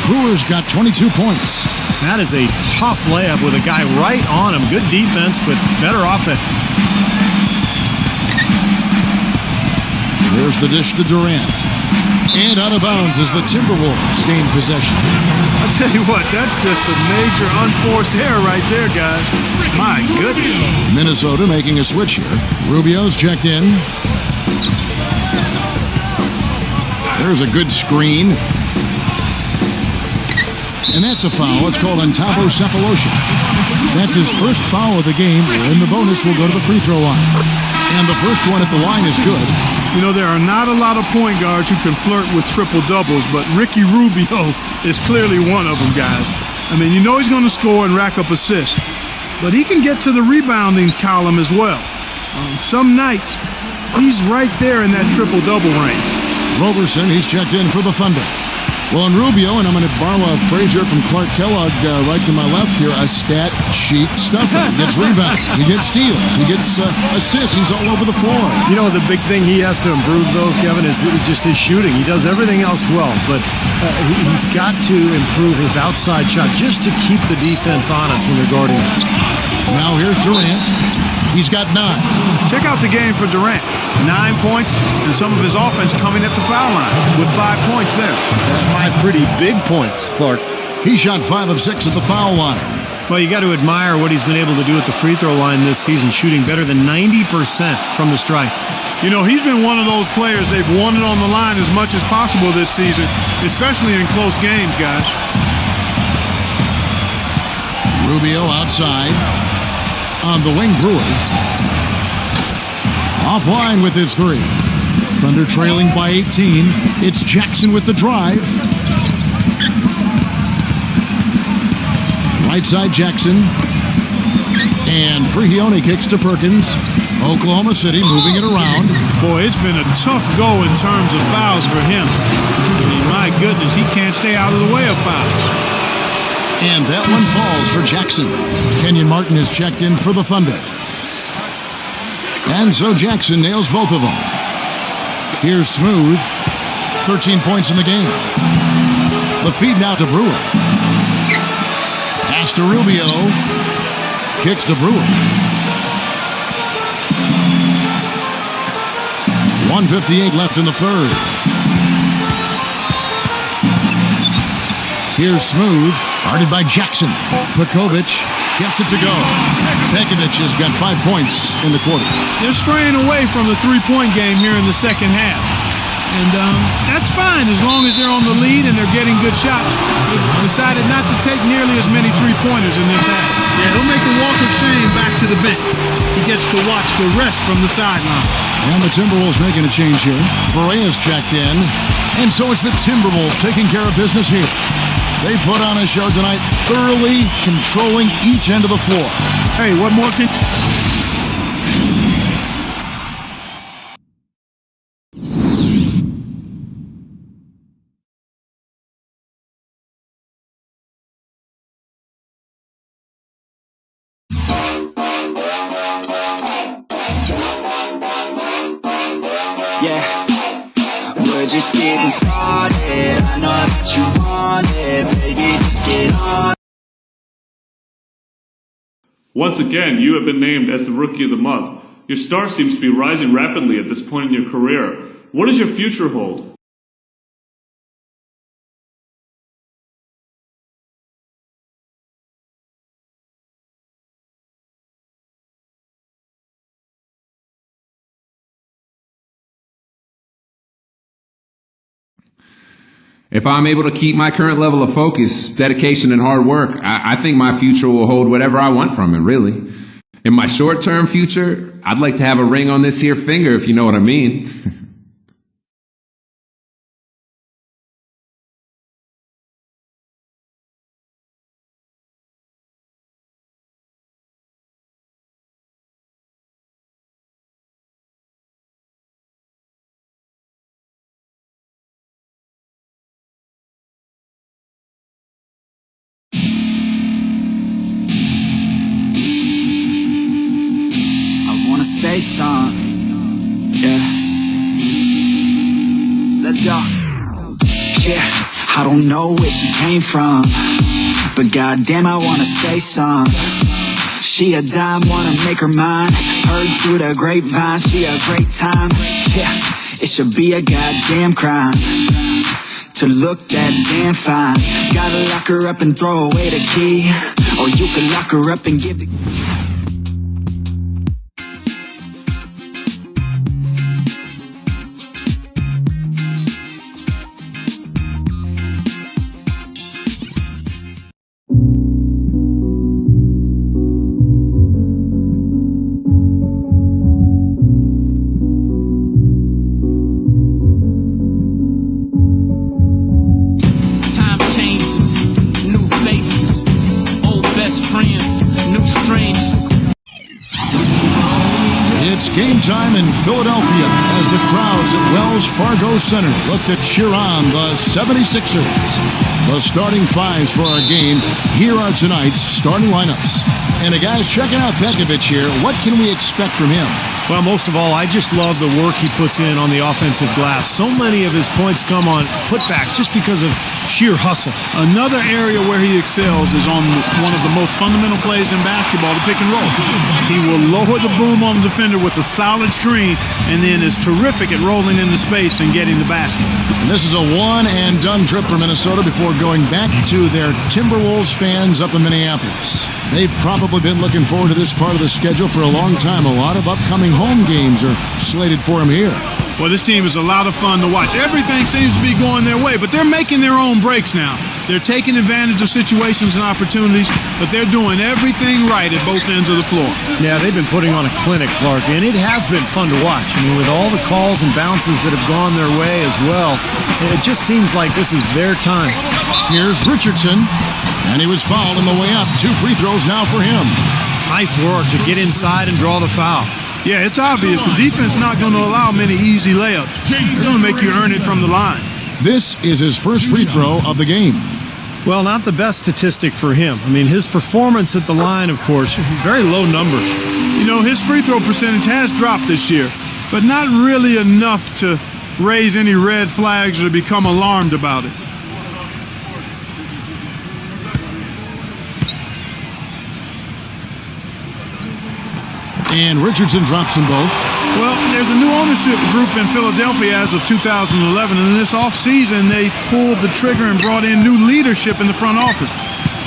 Brewer's got 22 points. That is a tough layup with a guy right on him. Good defense, but better offense. There's the dish to Durant. And out of bounds as the Timberwolves gain possession. I'll tell you what, that's just a major unforced error right there, guys. My goodness. Minnesota making a switch here. Rubio's checked in. There's a good screen. And that's a foul. It's called Antabo-Cephalosha. That's his first foul of the game, and the bonus will go to the free throw line. And the first one at the line is good. You know, there are not a lot of point guards who can flirt with triple-doubles, but Ricky Rubio is clearly one of them, guys. I mean, you know he's going to score and rack up assists, but he can get to the rebounding column as well. Some nights, he's right there in that triple-double range. Roberson, he's checked in for the Thunder. Well, and Rubio, and I'm going to borrow a phrase here from Clark Kellogg right to my left here, a stat sheet stuffer. He gets rebounds, he gets steals, he gets assists, he's all over the floor. You know, the big thing he has to improve, though, Kevin, is just his shooting. He does everything else well, but he's got to improve his outside shot just to keep the defense honest when they're guarding him. Now here's Durant. He's got 9. Check out the game for Durant. 9 points, and some of his offense coming at the foul line with 5 points there. That's 5 pretty big points, Clark. He shot 5 of 6 at the foul line. Well, you got to admire what he's been able to do at the free throw line this season, shooting better than 90% from the stripe. You know, he's been one of those players they've wanted on the line as much as possible this season, especially in close games, guys. Rubio outside. On the wing, Brewer. Offline with his three. Thunder trailing by 18. It's Jackson with the drive. Right side Jackson. And Prigioni kicks to Perkins. Oklahoma City moving it around. Boy, it's been a tough go in terms of fouls for him. I mean, my goodness, he can't stay out of the way of foul. And that one falls for Jackson. Kenyon Martin is checked in for the Thunder. And so Jackson nails both of them. Here's Smooth. 13 points in the game. The feed now to Brewer. Pass to Rubio. Kicks to Brewer. 1:58 left in the third. Here's Smooth. Guarded by Jackson. Pekovic gets it to go. Pekovic has got 5 points in the quarter. They're straying away from the three-point game here in the second half. And that's fine as long as they're on the lead and they're getting good shots. They've decided not to take nearly as many three-pointers in this half. Yeah, he'll make the walk of shame back to the bench. He gets to watch the rest from the sideline. And the Timberwolves making a change here. Berea's checked in. And so it's the Timberwolves taking care of business here. They put on a show tonight, thoroughly controlling each end of the floor. Hey, what more can... We're just getting started. I know that you want it, baby, just get on. Once again, you have been named as the Rookie of the Month. Your star seems to be rising rapidly at this point in your career. What does your future hold? If I'm able to keep my current level of focus, dedication, and hard work, I think my future will hold whatever I want from it, really. In my short-term future, I'd like to have a ring on this here finger, if you know what I mean. Say something, yeah. Let's go. Yeah, I don't know where she came from, but goddamn, I wanna say something. She a dime, wanna make her mine. Heard through the grapevine, she a great time. Yeah, it should be a goddamn crime to look that damn fine. Gotta lock her up and throw away the key, or you can lock her up and give the... It's game time in Philadelphia as the crowds at Wells Fargo Center look to cheer on the 76ers. The starting fives for our game. Here are tonight's starting lineups. And the guys checking out Pekovic here. What can we expect from him? Well, most of all, I just love the work he puts in on the offensive glass. So many of his points come on putbacks just because of sheer hustle. Another area where he excels is on one of the most fundamental plays in basketball, the pick and roll. He will lower the boom on the defender with a solid screen and then is terrific at rolling into space and getting the basket. And this is a one-and-done trip for Minnesota before going back to their Timberwolves fans up in Minneapolis. They've probably been looking forward to this part of the schedule for a long time. A lot of upcoming home games are slated for them here. Well, this team is a lot of fun to watch. Everything seems to be going their way, but they're making their own breaks now. They're taking advantage of situations and opportunities, but they're doing everything right at both ends of the floor. Yeah, they've been putting on a clinic, Clark, and it has been fun to watch. I mean, with all the calls and bounces that have gone their way as well, it just seems like this is their time. Here's Richardson, and he was fouled on the way up. 2 free throws now for him. Nice work to get inside and draw the foul. Yeah, it's obvious. The defense not going to allow many easy layups. They're going to make you earn it from the line. This is his first free throw of the game. Well, not the best statistic for him. I mean, his performance at the line, of course, very low numbers. You know, his free throw percentage has dropped this year, but not really enough to raise any red flags or become alarmed about it. And Richardson drops them both. Well, there's a new ownership group in Philadelphia as of 2011, and in this offseason, they pulled the trigger and brought in new leadership in the front office.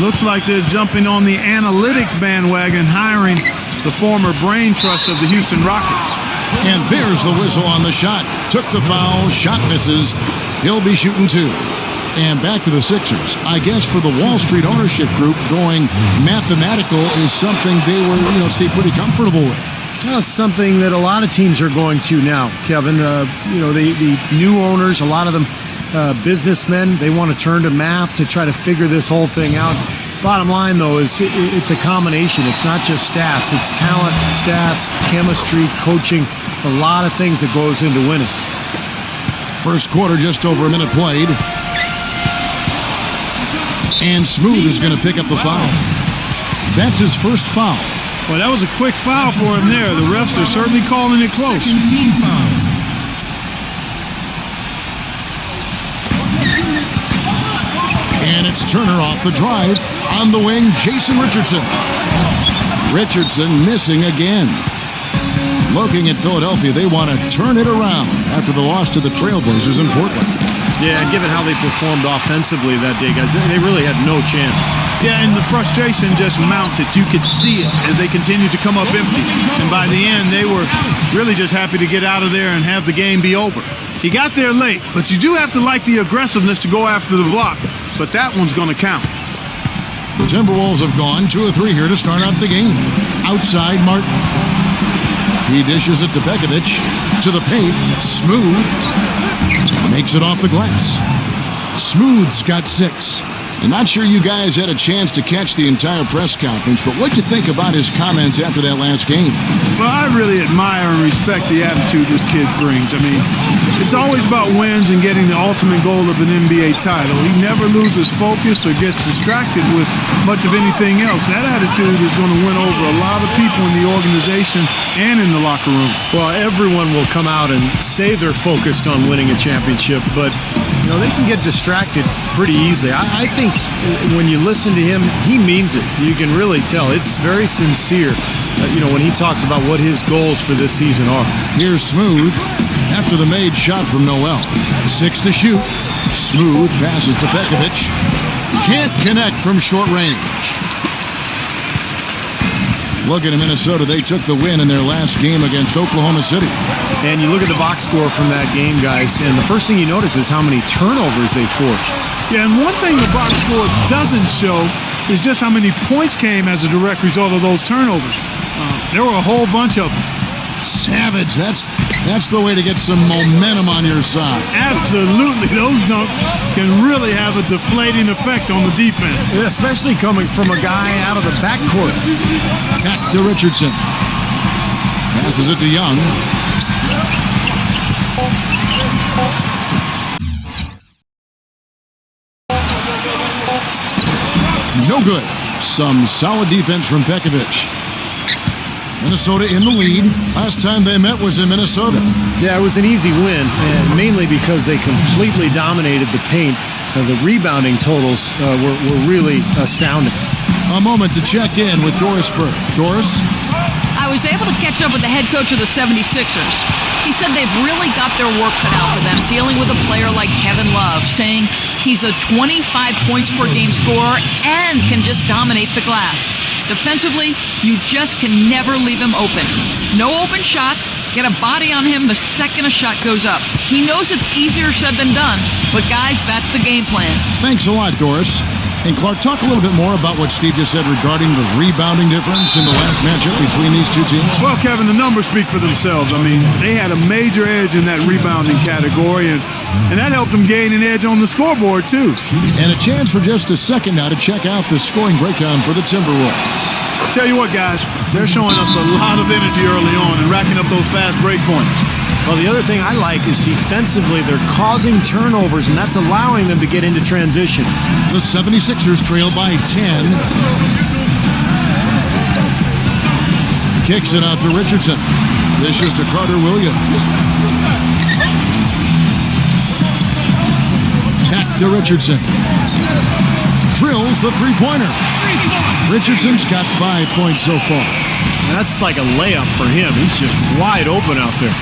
Looks like they're jumping on the analytics bandwagon, hiring the former brain trust of the Houston Rockets. And there's the whistle on the shot. Took the foul, shot misses. He'll be shooting 2. And back to the Sixers. I guess for the Wall Street ownership group, going mathematical is something they were, stay pretty comfortable with. Well, it's something that a lot of teams are going to now, Kevin. The new owners, a lot of them businessmen, they want to turn to math to try to figure this whole thing out. Bottom line, though, is it's a combination. It's not just stats. It's talent, stats, chemistry, coaching. A lot of things that goes into winning. First quarter, just over a minute played. And Smooth is going to pick up the foul. That's his first foul. Well, that was a quick foul for him there. The refs are certainly calling it close. Team foul. And it's Turner off the drive. On the wing, Jason Richardson. Richardson missing again. Looking at Philadelphia, they want to turn it around after the loss to the Trailblazers in Portland. Yeah, given how they performed offensively that day, guys, they really had no chance. Yeah, and the frustration just mounted. You could see it as they continued to come up empty. And by the end, they were really just happy to get out of there and have the game be over. He got there late, but you do have to like the aggressiveness to go after the block. But that one's going to count. The Timberwolves have gone 2 of 3 here to start out the game. Outside, Martin. He dishes it to Bekovic. To the paint. Smooth. Makes it off the glass. Smooth's got 6. I'm not sure you guys had a chance to catch the entire press conference, but what'd you think about his comments after that last game? Well, I really admire and respect the attitude this kid brings. I mean, it's always about wins and getting the ultimate goal of an NBA title. He never loses focus or gets distracted with much of anything else. That attitude is going to win over a lot of people in the organization and in the locker room. Well, everyone will come out and say they're focused on winning a championship, but they can get distracted pretty easily. I think when you listen to him, he means it. You can really tell. It's very sincere, when he talks about what his goals for this season are. Here's Smooth after the made shot from Noel. 6 to shoot. Smooth passes to Bekovic. Can't connect from short range. Looking at Minnesota, they took the win in their last game against Oklahoma City. And you look at the box score from that game, guys, and the first thing you notice is how many turnovers they forced. Yeah, and one thing the box score doesn't show is just how many points came as a direct result of those turnovers. There were a whole bunch of them. Savage, that's the way to get some momentum on your side. Absolutely. Those dunks can really have a deflating effect on the defense. Especially coming from a guy out of the backcourt. Back to Richardson. Passes it to Young. No good. Some solid defense from Bekovic. Minnesota in the lead. Last time they met was in Minnesota. Yeah, it was an easy win, and mainly because they completely dominated the paint. The rebounding totals were really astounding. A moment to check in with Doris Burke. Doris? I was able to catch up with the head coach of the 76ers. He said they've really got their work cut out for them dealing with a player like Kevin Love, saying he's a 25 points per game scorer and can just dominate the glass. Defensively, you just can never leave him open. No open shots, get a body on him the second a shot goes up. He knows it's easier said than done, but guys, that's the game plan. Thanks a lot, Doris. And Clark, talk a little bit more about what Steve just said regarding the rebounding difference in the last matchup between these two teams. Well, Kevin, the numbers speak for themselves. I mean, they had a major edge in that rebounding category, and that helped them gain an edge on the scoreboard, too. And a chance for just a second now to check out the scoring breakdown for the Timberwolves. Tell you what, guys, they're showing us a lot of energy early on and racking up those fast break points. Well, the other thing I like is defensively, they're causing turnovers, and that's allowing them to get into transition. The 76ers trail by 10. Kicks it out to Richardson. Dishes to Carter Williams. Back to Richardson. Drills the three-pointer. Richardson's got 5 points so far. That's like a layup for him. He's just wide open out there.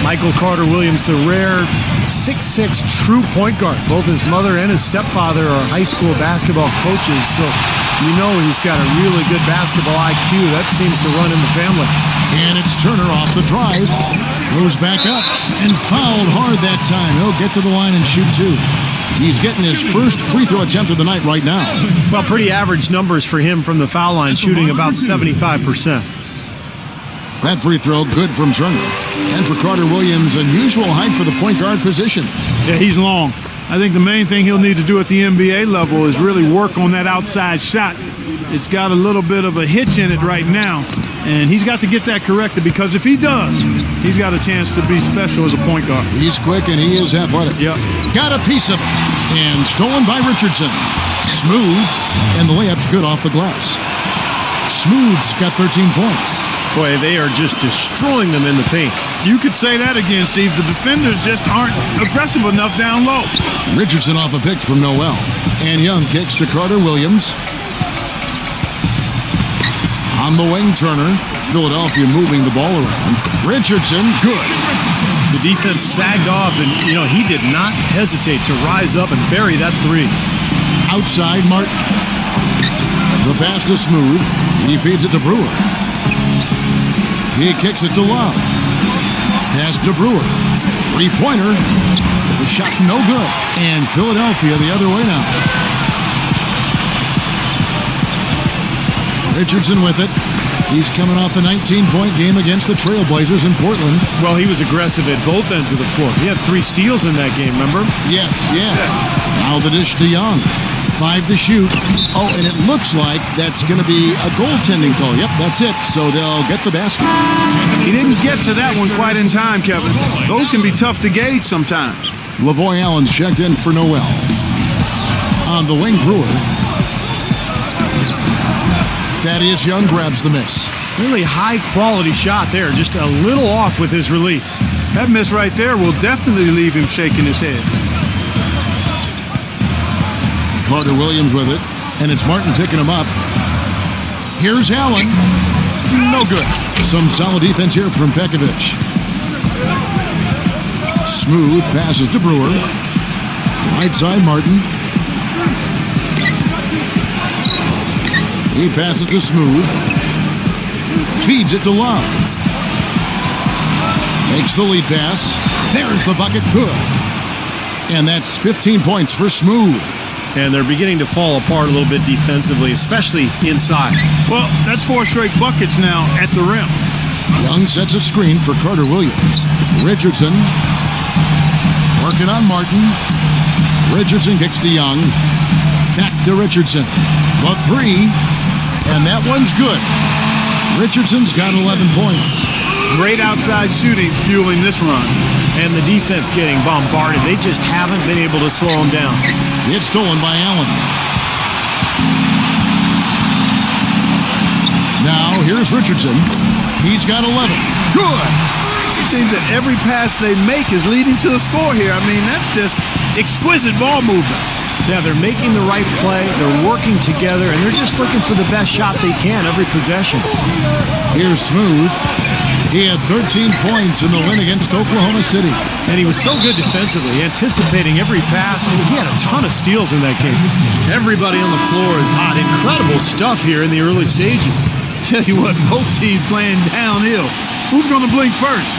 Michael Carter Williams, the rare 6'6" true point guard. Both his mother and his stepfather are high school basketball coaches, so you know he's got a really good basketball IQ. That seems to run in the family. And it's Turner off the drive. Goes back up and fouled hard that time. He'll get to the line and shoot two. He's getting his first free throw attempt of the night right now. Well, pretty average numbers for him from the foul line, shooting about 75%. That free throw good from Turner. And for Carter Williams, unusual height for the point guard position. Yeah, he's long. I think the main thing he'll need to do at the NBA level is really work on that outside shot. It's got a little bit of a hitch in it right now, and he's got to get that corrected, because if he does, he's got a chance to be special as a point guard. He's quick and he is athletic. Yep. Got a piece of it. And stolen by Richardson. Smooth, and the layup's good off the glass. Smooth's got 13 points. Boy, they are just destroying them in the paint. You could say that again, Steve. The defenders just aren't aggressive enough down low. Richardson off a pick from Noel. And Young kicks to Carter Williams. On the wing, Turner. Philadelphia moving the ball around. Richardson, good. The defense sagged off, and, he did not hesitate to rise up and bury that three. Outside, Martin. The pass to Smooth. He feeds it to Brewer. He kicks it to Love. Pass to Brewer. Three-pointer. The shot no good. And Philadelphia the other way now. Richardson with it. He's coming off a 19-point game against the Trailblazers in Portland. Well, he was aggressive at both ends of the floor. He had 3 steals in that game, remember? Yes, yeah. Now the dish to Young. 5 to shoot. Oh, and it looks like that's going to be a goaltending call. Yep, that's it. So they'll get the basket. He didn't get to that one quite in time, Kevin. Those can be tough to gauge sometimes. Lavoy Allen's checked in for Noel. On the wing, Brewer. Thaddeus Young grabs the miss. Really high-quality shot there. Just a little off with his release. That miss right there will definitely leave him shaking his head. Carter Williams with it, and it's Martin picking him up. Here's Allen. No good. Some solid defense here from Pekovic. Smooth passes to Brewer. Right side, Martin. He passes to Smooth. Feeds it to Love. Makes the lead pass. There's the bucket. Good. And that's 15 points for Smooth. And they're beginning to fall apart a little bit defensively, especially inside. Well, that's 4 straight buckets now at the rim. Young sets a screen for Carter Williams. Richardson working on Martin. Richardson kicks to Young. Back to Richardson. The three, and that one's good. Richardson's got 11 points. Great outside shooting fueling this run. And the defense getting bombarded. They just haven't been able to slow them down. It's stolen by Allen. Now here's Richardson. He's got 11. Good. It seems that every pass they make is leading to a score here. I mean, that's just exquisite ball movement. Yeah, they're making the right play, they're working together, and they're just looking for the best shot they can every possession. Here's Smooth. He had 13 points in the win against Oklahoma City. And he was so good defensively, anticipating every pass. He had a ton of steals in that game. Everybody on the floor is hot. Incredible stuff here in the early stages. Tell you what, both teams playing downhill. Who's going to blink first?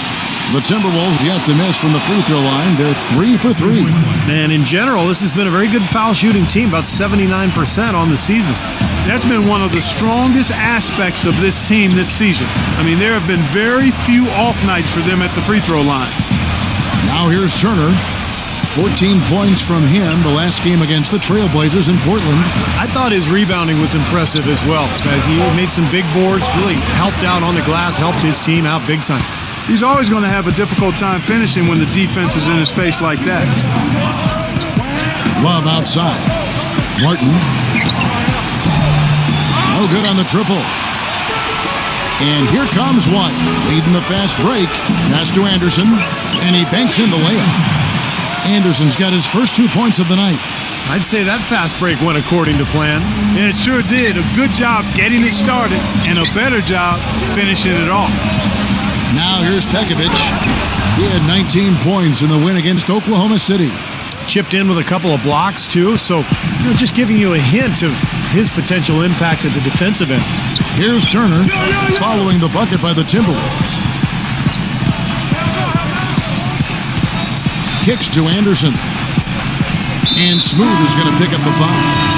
The Timberwolves yet to miss from the free throw line. They're 3 for 3. And in general, this has been a very good foul shooting team, about 79% on the season. That's been one of the strongest aspects of this team this season. I mean, there have been very few off nights for them at the free throw line. Now here's Turner. 14 points from him the last game against the Trailblazers in Portland. I thought his rebounding was impressive as well, as he made some big boards, really helped out on the glass, helped his team out big time. He's always going to have a difficult time finishing when the defense is in his face like that. Love outside. Martin. No good on the triple. And here comes White, leading the fast break. Pass to Anderson, and he banks in the layup. Anderson's got his first 2 points of the night. I'd say that fast break went according to plan. Yeah, it sure did. A good job getting it started, and a better job finishing it off. Now here's Pekovic. He had 19 points in the win against Oklahoma City. Chipped in with a couple of blocks, too. So, just giving you a hint of his potential impact at the defensive end. Here's Turner following the bucket by the Timberwolves. Kicks to Anderson. And Smooth is going to pick up the foul.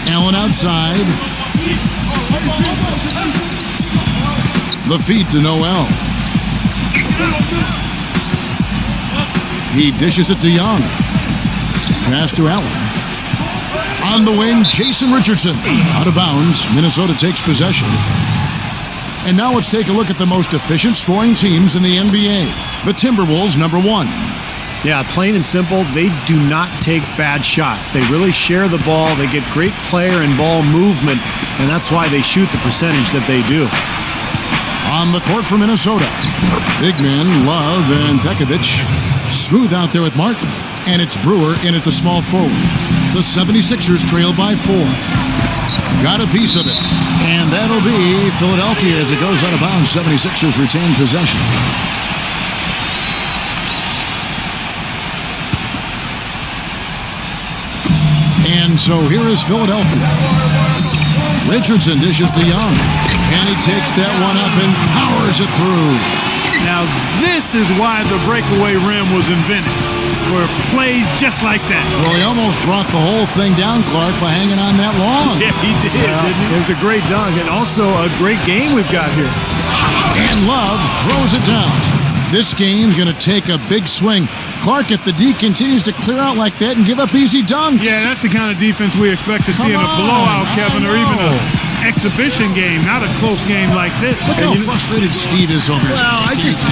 Allen outside. The feed to Noel. He dishes it to Young. Pass to Allen. On the wing, Jason Richardson. Out of bounds. Minnesota takes possession. And now let's take a look at the most efficient scoring teams in the NBA. The Timberwolves, number 1. Yeah, plain and simple, they do not take bad shots. They really share the ball. They get great player and ball movement, and that's why they shoot the percentage that they do. On the court for Minnesota, big men Love and Pekovic. Smooth out there with Martin, and it's Brewer in at the small forward. The 76ers trail by 4. Got a piece of it, and that'll be Philadelphia as it goes out of bounds. 76ers retain possession. And so here is Philadelphia. Richardson dishes to Young. And he takes that one up and powers it through. Now, this is why the breakaway rim was invented. For plays just like that. Well, he almost brought the whole thing down, Clark, by hanging on that long. Yeah, he did, didn't he? It was a great dunk and also a great game we've got here. And Love throws it down. This game's going to take a big swing. Clark, if the D continues to clear out like that and give up easy dunks. Yeah, that's the kind of defense we expect to see in a blowout, Kevin, or even an exhibition game, not a close game like this. Look how frustrated Steve is over here. Well, I just,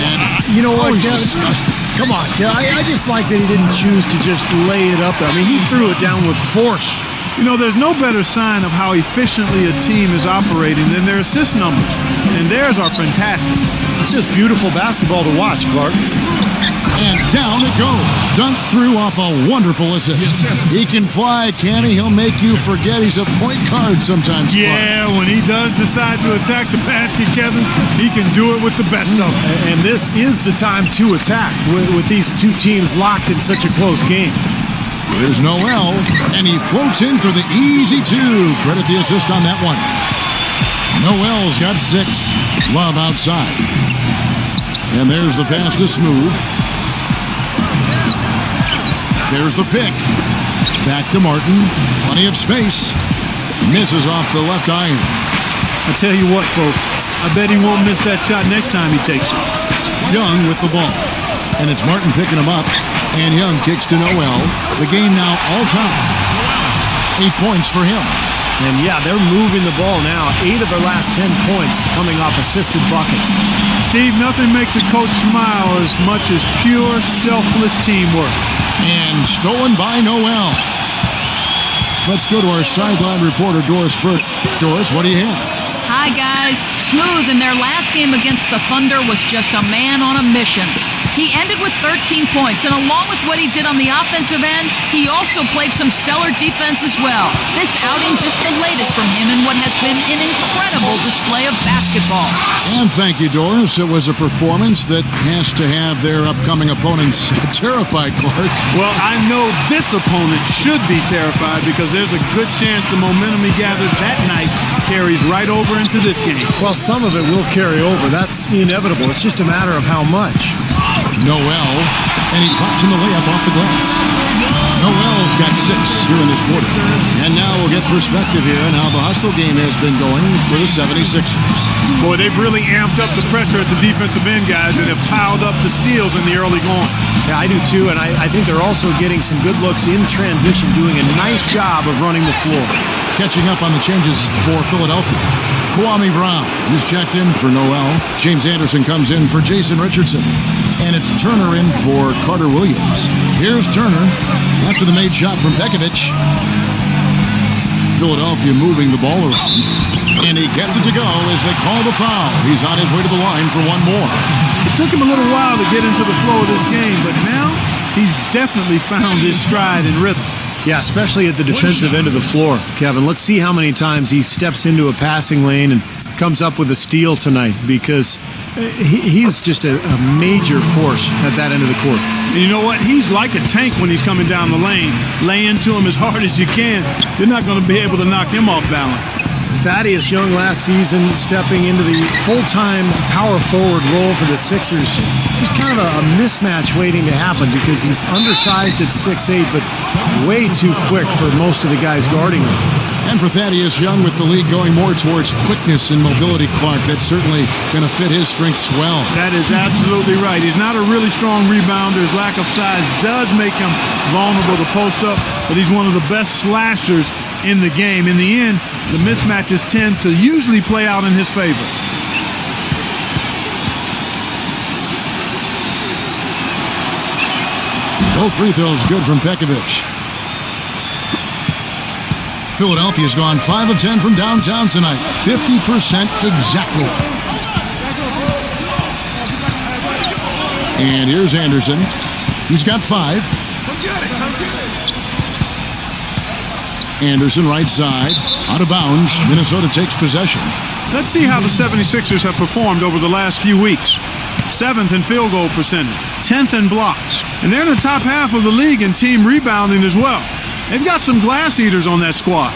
you know what, he's Kevin? disgusted. Come on, Kevin. I just like that he didn't choose to just lay it up there. I mean, he threw it down with force. You know, there's no better sign of how efficiently a team is operating than their assist numbers. And theirs are fantastic. It's just beautiful basketball to watch, Clark. And down it goes. Dunked through off a wonderful assist. Yes. He can fly, can he? He'll make you forget he's a point guard sometimes. Yeah, when he does decide to attack the basket, Kevin, he can do it with the best of them. And this is the time to attack with these two teams locked in such a close game. Here's Noel, and he floats in for the easy 2. Credit the assist on that one. Noel's got 6. Love outside. And there's the pass to Smooth. There's the pick. Back to Martin. Plenty of space. Misses off the left iron. I tell you what, folks. I bet he won't miss that shot next time he takes it. Young with the ball. And it's Martin picking him up. And Young kicks to Noel. The game now all time. 8 points for him. And yeah, they're moving the ball now. 8 of their last 10 points coming off assisted buckets. Steve, nothing makes a coach smile as much as pure, selfless teamwork. And stolen by Noel. Let's go to our sideline reporter, Doris Burke. Doris, what do you have? Hi, guys. Smooth in their last game against the Thunder was just a man on a mission. He ended with 13 points, and along with what he did on the offensive end, he also played some stellar defense as well. This outing just the latest from him in what has been an incredible display of basketball. And thank you, Doris. It was a performance that has to have their upcoming opponents terrified, Clark. Well, I know this opponent should be terrified because there's a good chance the momentum he gathered that night carries right over into this game. Well, some of it will carry over. That's inevitable. It's just a matter of how much. Noel, and he drops in the layup off the glass. Noel's got 6 here in this quarter. And now we'll get perspective here on how the hustle game has been going for the 76ers. Boy, they've really amped up the pressure at the defensive end, guys, and have piled up the steals in the early going. Yeah, I do too, and I think they're also getting some good looks in transition, doing a nice job of running the floor. Catching up on the changes for Philadelphia. Kwame Brown is checked in for Noel. James Anderson comes in for Jason Richardson. And it's Turner in for Carter Williams. Here's Turner after the made shot from Pekovic. Philadelphia moving the ball around. And he gets it to go as they call the foul. He's on his way to the line for one more. It took him a little while to get into the flow of this game, but now he's definitely found his stride and rhythm. Yeah, especially at the defensive end of the floor, Kevin. Let's see how many times he steps into a passing lane and comes up with a steal tonight, because he's just a major force at that end of the court. And you know what? He's like a tank when he's coming down the lane. Lay into him as hard as you can. You're not going to be able to knock him off balance. Thaddeus Young last season stepping into the full-time power forward role for the Sixers. Just kind of a mismatch waiting to happen because he's undersized at 6'8", but way too quick for most of the guys guarding him. And for Thaddeus Young, with the league going more towards quickness and mobility, Clark, that's certainly going to fit his strengths well. That is absolutely right. He's not a really strong rebounder. His lack of size does make him vulnerable to post up, but he's one of the best slashers in the game. In the end, the mismatches tend to usually play out in his favor. Both free throws good from Pekovic. Philadelphia's gone 5 of 10 from downtown tonight. 50% exactly. And here's Anderson. He's got 5. Anderson right side. Out of bounds. Minnesota takes possession. Let's see how the 76ers have performed over the last few weeks. 7th in field goal percentage. 10th in blocks. And they're in the top half of the league in team rebounding as well. They've got some glass eaters on that squad.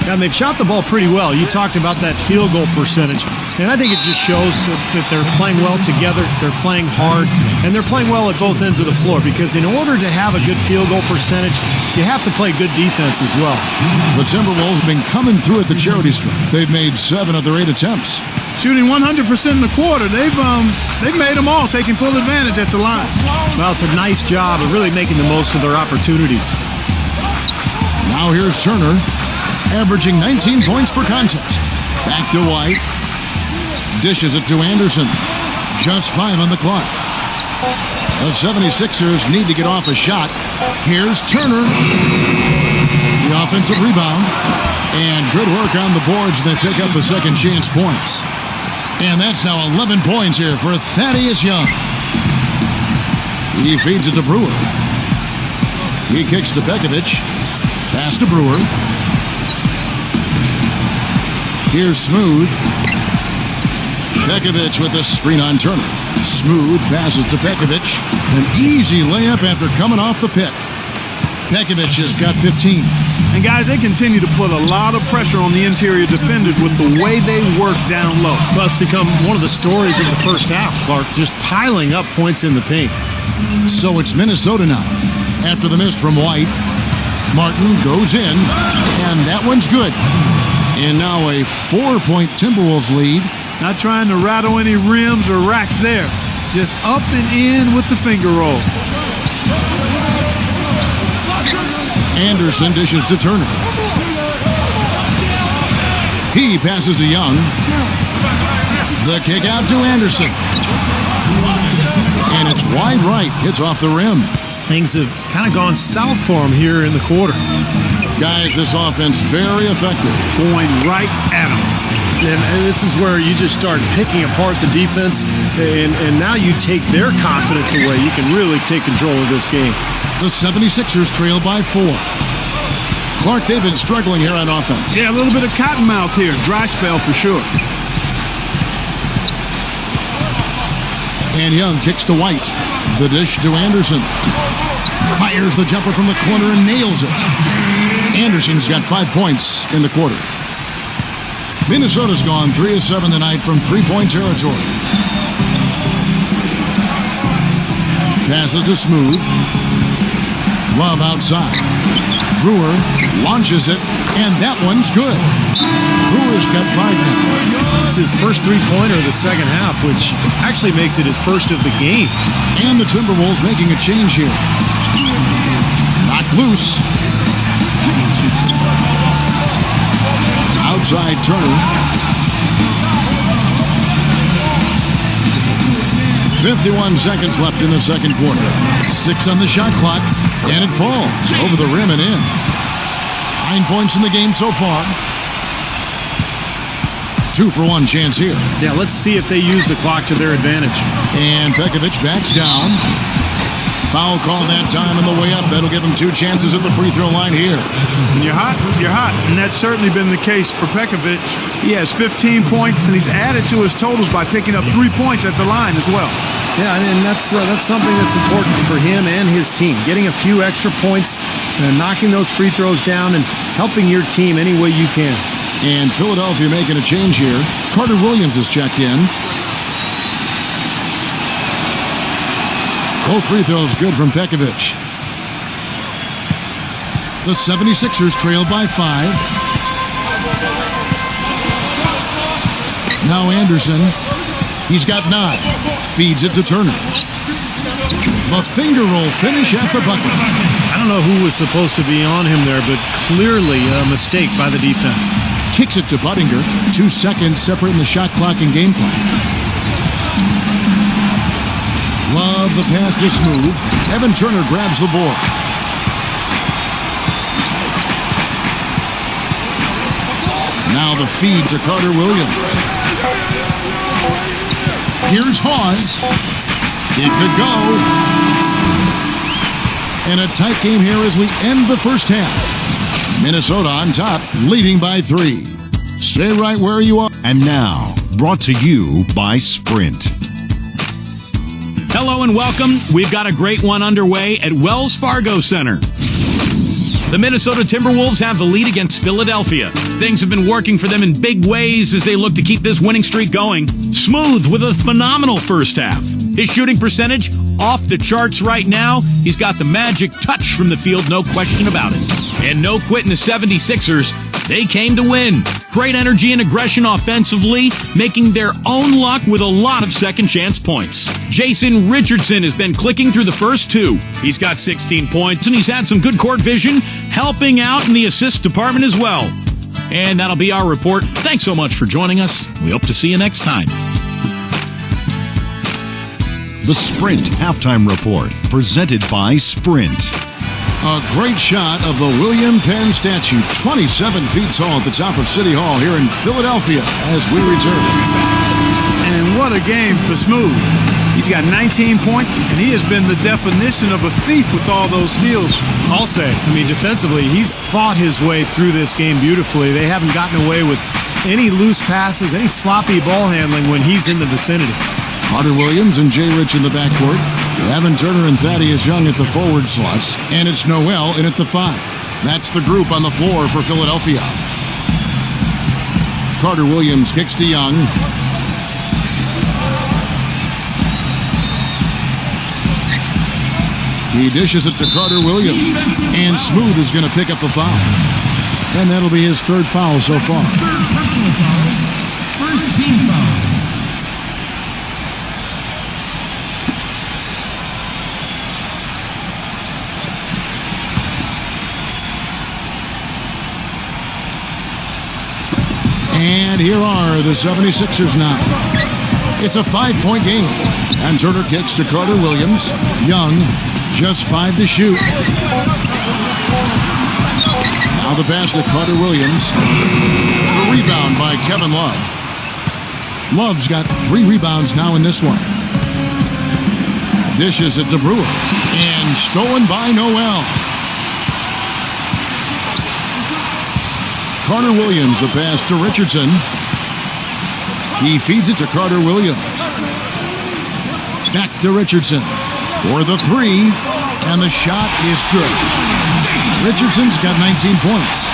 Yeah, and they've shot the ball pretty well. You talked about that field goal percentage. And I think it just shows that they're playing well together, they're playing hard, and they're playing well at both ends of the floor. Because in order to have a good field goal percentage, you have to play good defense as well. The Timberwolves have been coming through at the charity stripe. They've made 7 of their 8 attempts. Shooting 100% in the quarter. They've made them all, taking full advantage at the line. Well, it's a nice job of really making the most of their opportunities. Now here's Turner, averaging 19 points per contest. Back to White. Dishes it to Anderson. Just 5 on the clock. The 76ers need to get off a shot. Here's Turner. The offensive rebound. And good work on the boards. They pick up the second chance points. And that's now 11 points here for Thaddeus Young. He feeds it to Brewer. He kicks to Pekovic. Pass to Brewer. Here's Smooth. Pekovic with the screen on Turner. Smooth passes to Pekovic. An easy layup after coming off the pick. Pekovic has got 15. And guys, they continue to put a lot of pressure on the interior defenders with the way they work down low. Well, it's become one of the stories of the first half, Clark, just piling up points in the paint. So it's Minnesota now. After the miss from White, Martin goes in, and that one's good. And now a 4-point Timberwolves lead. Not trying to rattle any rims or racks there. Just up and in with the finger roll. Anderson dishes to Turner. He passes to Young. The kick out to Anderson. And it's wide right. Hits off the rim. Things have kind of gone south for him here in the quarter. Guys, this offense very effective. Going right at him. And this is where you just start picking apart the defense, and now you take their confidence away. You can really take control of this game. The 76ers trail by 4. Clark, they've been struggling here on offense. Yeah, a little bit of cottonmouth here. Dry spell for sure. And Young kicks to White. The dish to Anderson. Fires the jumper from the corner and nails it. Anderson's got 5 points in the quarter. Minnesota's gone 3 of 7 tonight from three-point territory. Passes to Smooth. Love outside. Brewer launches it, and that one's good. Brewer's got 5 now. It's his first three-pointer of the second half, which actually makes it his first of the game. And the Timberwolves making a change here. Knocked loose. Outside Turner. 51 seconds left in the second quarter. 6 on the shot clock, and it falls over the rim and in. 9 points in the game so far. 2 for 1 chance here. Yeah, let's see if they use the clock to their advantage. And Pekovic backs down. Foul call that time on the way up. That'll give him 2 chances at the free throw line here. When you're hot, you're hot. And that's certainly been the case for Pekovic. He has 15 points, and he's added to his totals by picking up 3 points at the line as well. Yeah, and that's something that's important for him and his team. Getting a few extra points, knocking those free throws down, and helping your team any way you can. And Philadelphia making a change here. Carter Williams is checked in. Both free throws good from Pekovic. The 76ers trail by 5. Now Anderson. He's got 9. Feeds it to Turner. The finger roll finish at the bucket. I don't know who was supposed to be on him there, but clearly a mistake by the defense. Kicks it to Buttinger. 2 seconds separating the shot clock and game clock. Love the pass to Smooth. Evan Turner grabs the board. Now the feed to Carter Williams. Here's Hawes. It could go. And a tight game here as we end the first half. Minnesota on top, leading by 3. Stay right where you are. And now, brought to you by Sprint. Hello and welcome. We've got a great one underway at Wells Fargo Center. The Minnesota Timberwolves have the lead against Philadelphia. Things have been working for them in big ways as they look to keep this winning streak going. Smooth with a phenomenal first half. His shooting percentage off the charts right now. He's got the magic touch from the field, no question about it. And no quitting the 76ers. They came to win. Great energy and aggression offensively, making their own luck with a lot of second chance points. Jason Richardson has been clicking through the first 2. He's got 16 points, and he's had some good court vision, helping out in the assist department as well. And that'll be our report. Thanks so much for joining us. We hope to see you next time. The Sprint Halftime Report, presented by Sprint. A great shot of the William Penn statue, 27 feet tall at the top of City Hall here in Philadelphia as we return. And what a game for Smooth. He's got 19 points, and he has been the definition of a thief with all those steals. I'll say, defensively, he's fought his way through this game beautifully. They haven't gotten away with any loose passes, any sloppy ball handling when he's in the vicinity. Carter Williams and Jay Rich in the backcourt. Evan Turner and Thaddeus Young at the forward slots. And it's Noel in at the 5. That's the group on the floor for Philadelphia. Carter Williams kicks to Young. He dishes it to Carter Williams. And Smooth is going to pick up the foul. And that'll be his 3rd foul so far. Personal foul. First team foul. And here are the 76ers now. It's a 5-point game. And Turner kicks to Carter Williams. Young, just 5 to shoot. Now the basket, Carter Williams. The rebound by Kevin Love. Love's got 3 rebounds now in this one. Dishes at DeBrewer. And stolen by Noel. Carter Williams, the pass to Richardson. He feeds it to Carter Williams. Back to Richardson for the 3, and the shot is good. Richardson's got 19 points.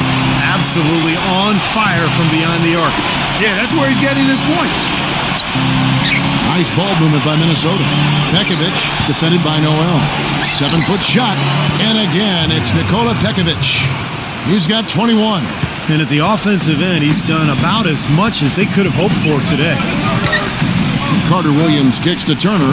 Absolutely on fire from behind the arc. Yeah, that's where he's getting his points. Nice ball movement by Minnesota. Pekovic defended by Noel. 7-foot shot, and again it's Nikola Pekovic. He's got 21. And at the offensive end, he's done about as much as they could have hoped for today. Carter Williams kicks to Turner.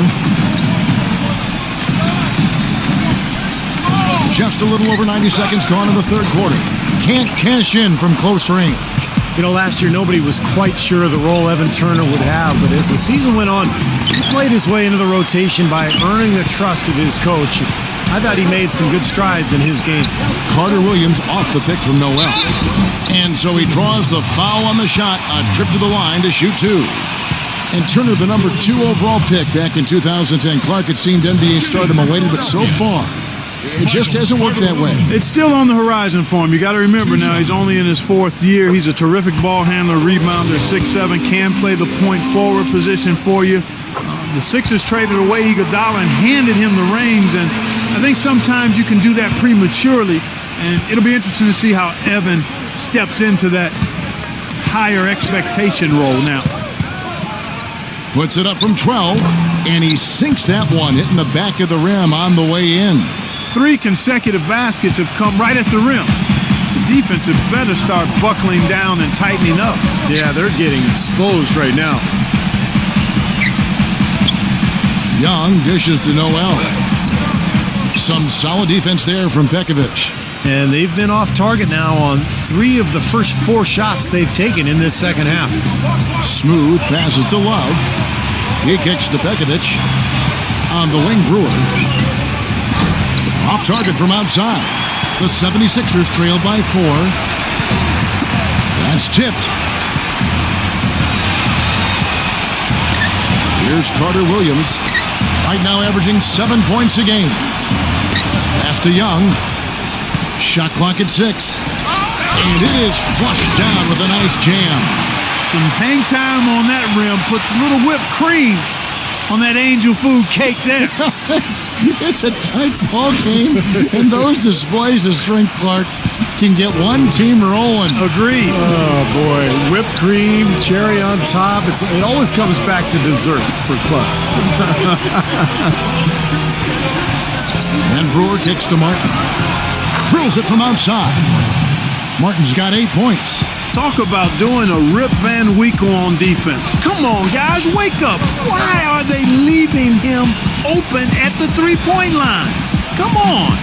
Just a little over 90 seconds gone in the third quarter. Can't cash in from close range. You know, last year nobody was quite sure of the role Evan Turner would have, but as the season went on, he played his way into the rotation by earning the trust of his coach. I thought he made some good strides in his game. Carter Williams off the pick from Noel. And so he draws the foul on the shot, a trip to the line to shoot 2. And Turner, the number 2 overall pick back in 2010. Clark, it seemed NBA stardom awaited, but so far, it just hasn't worked that way. It's still on the horizon for him. You got to remember now, he's only in his 4th year. He's a terrific ball handler, rebounder, 6'7", can play the point forward position for you. The Sixers traded away Iguodala and handed him the reins, and I think sometimes you can do that prematurely, and it'll be interesting to see how Evan steps into that higher expectation role now. Puts it up from 12, and he sinks that one, hitting the back of the rim on the way in. 3 consecutive baskets have come right at the rim. The defense had better start buckling down and tightening up. Yeah, they're getting exposed right now. Young dishes to Noel. Some solid defense there from Pekovic. And they've been off target now on 3 of the first 4 shots they've taken in this second half. Smooth passes to Love. He kicks to Pekovic. On the wing, Brewer. Off target from outside. The 76ers trail by 4. That's tipped. Here's Carter Williams. Right now averaging 7 points a game. Pass to Young. Shot clock at 6. And it is flushed down with a nice jam. Some hang time on that rim puts a little whipped cream on that angel food cake there. it's a tight ball game, and those displays of strength, Clark, can get one team rolling. Agreed. Oh, boy. Whipped cream, cherry on top. It always comes back to dessert for Clark. And Brewer kicks to Martin. Drills it from outside. Martin's got 8 points. Talk about doing a Rip Van Winkle on defense. Come on, guys, wake up. Why are they leaving him open at the three-point line? Come on.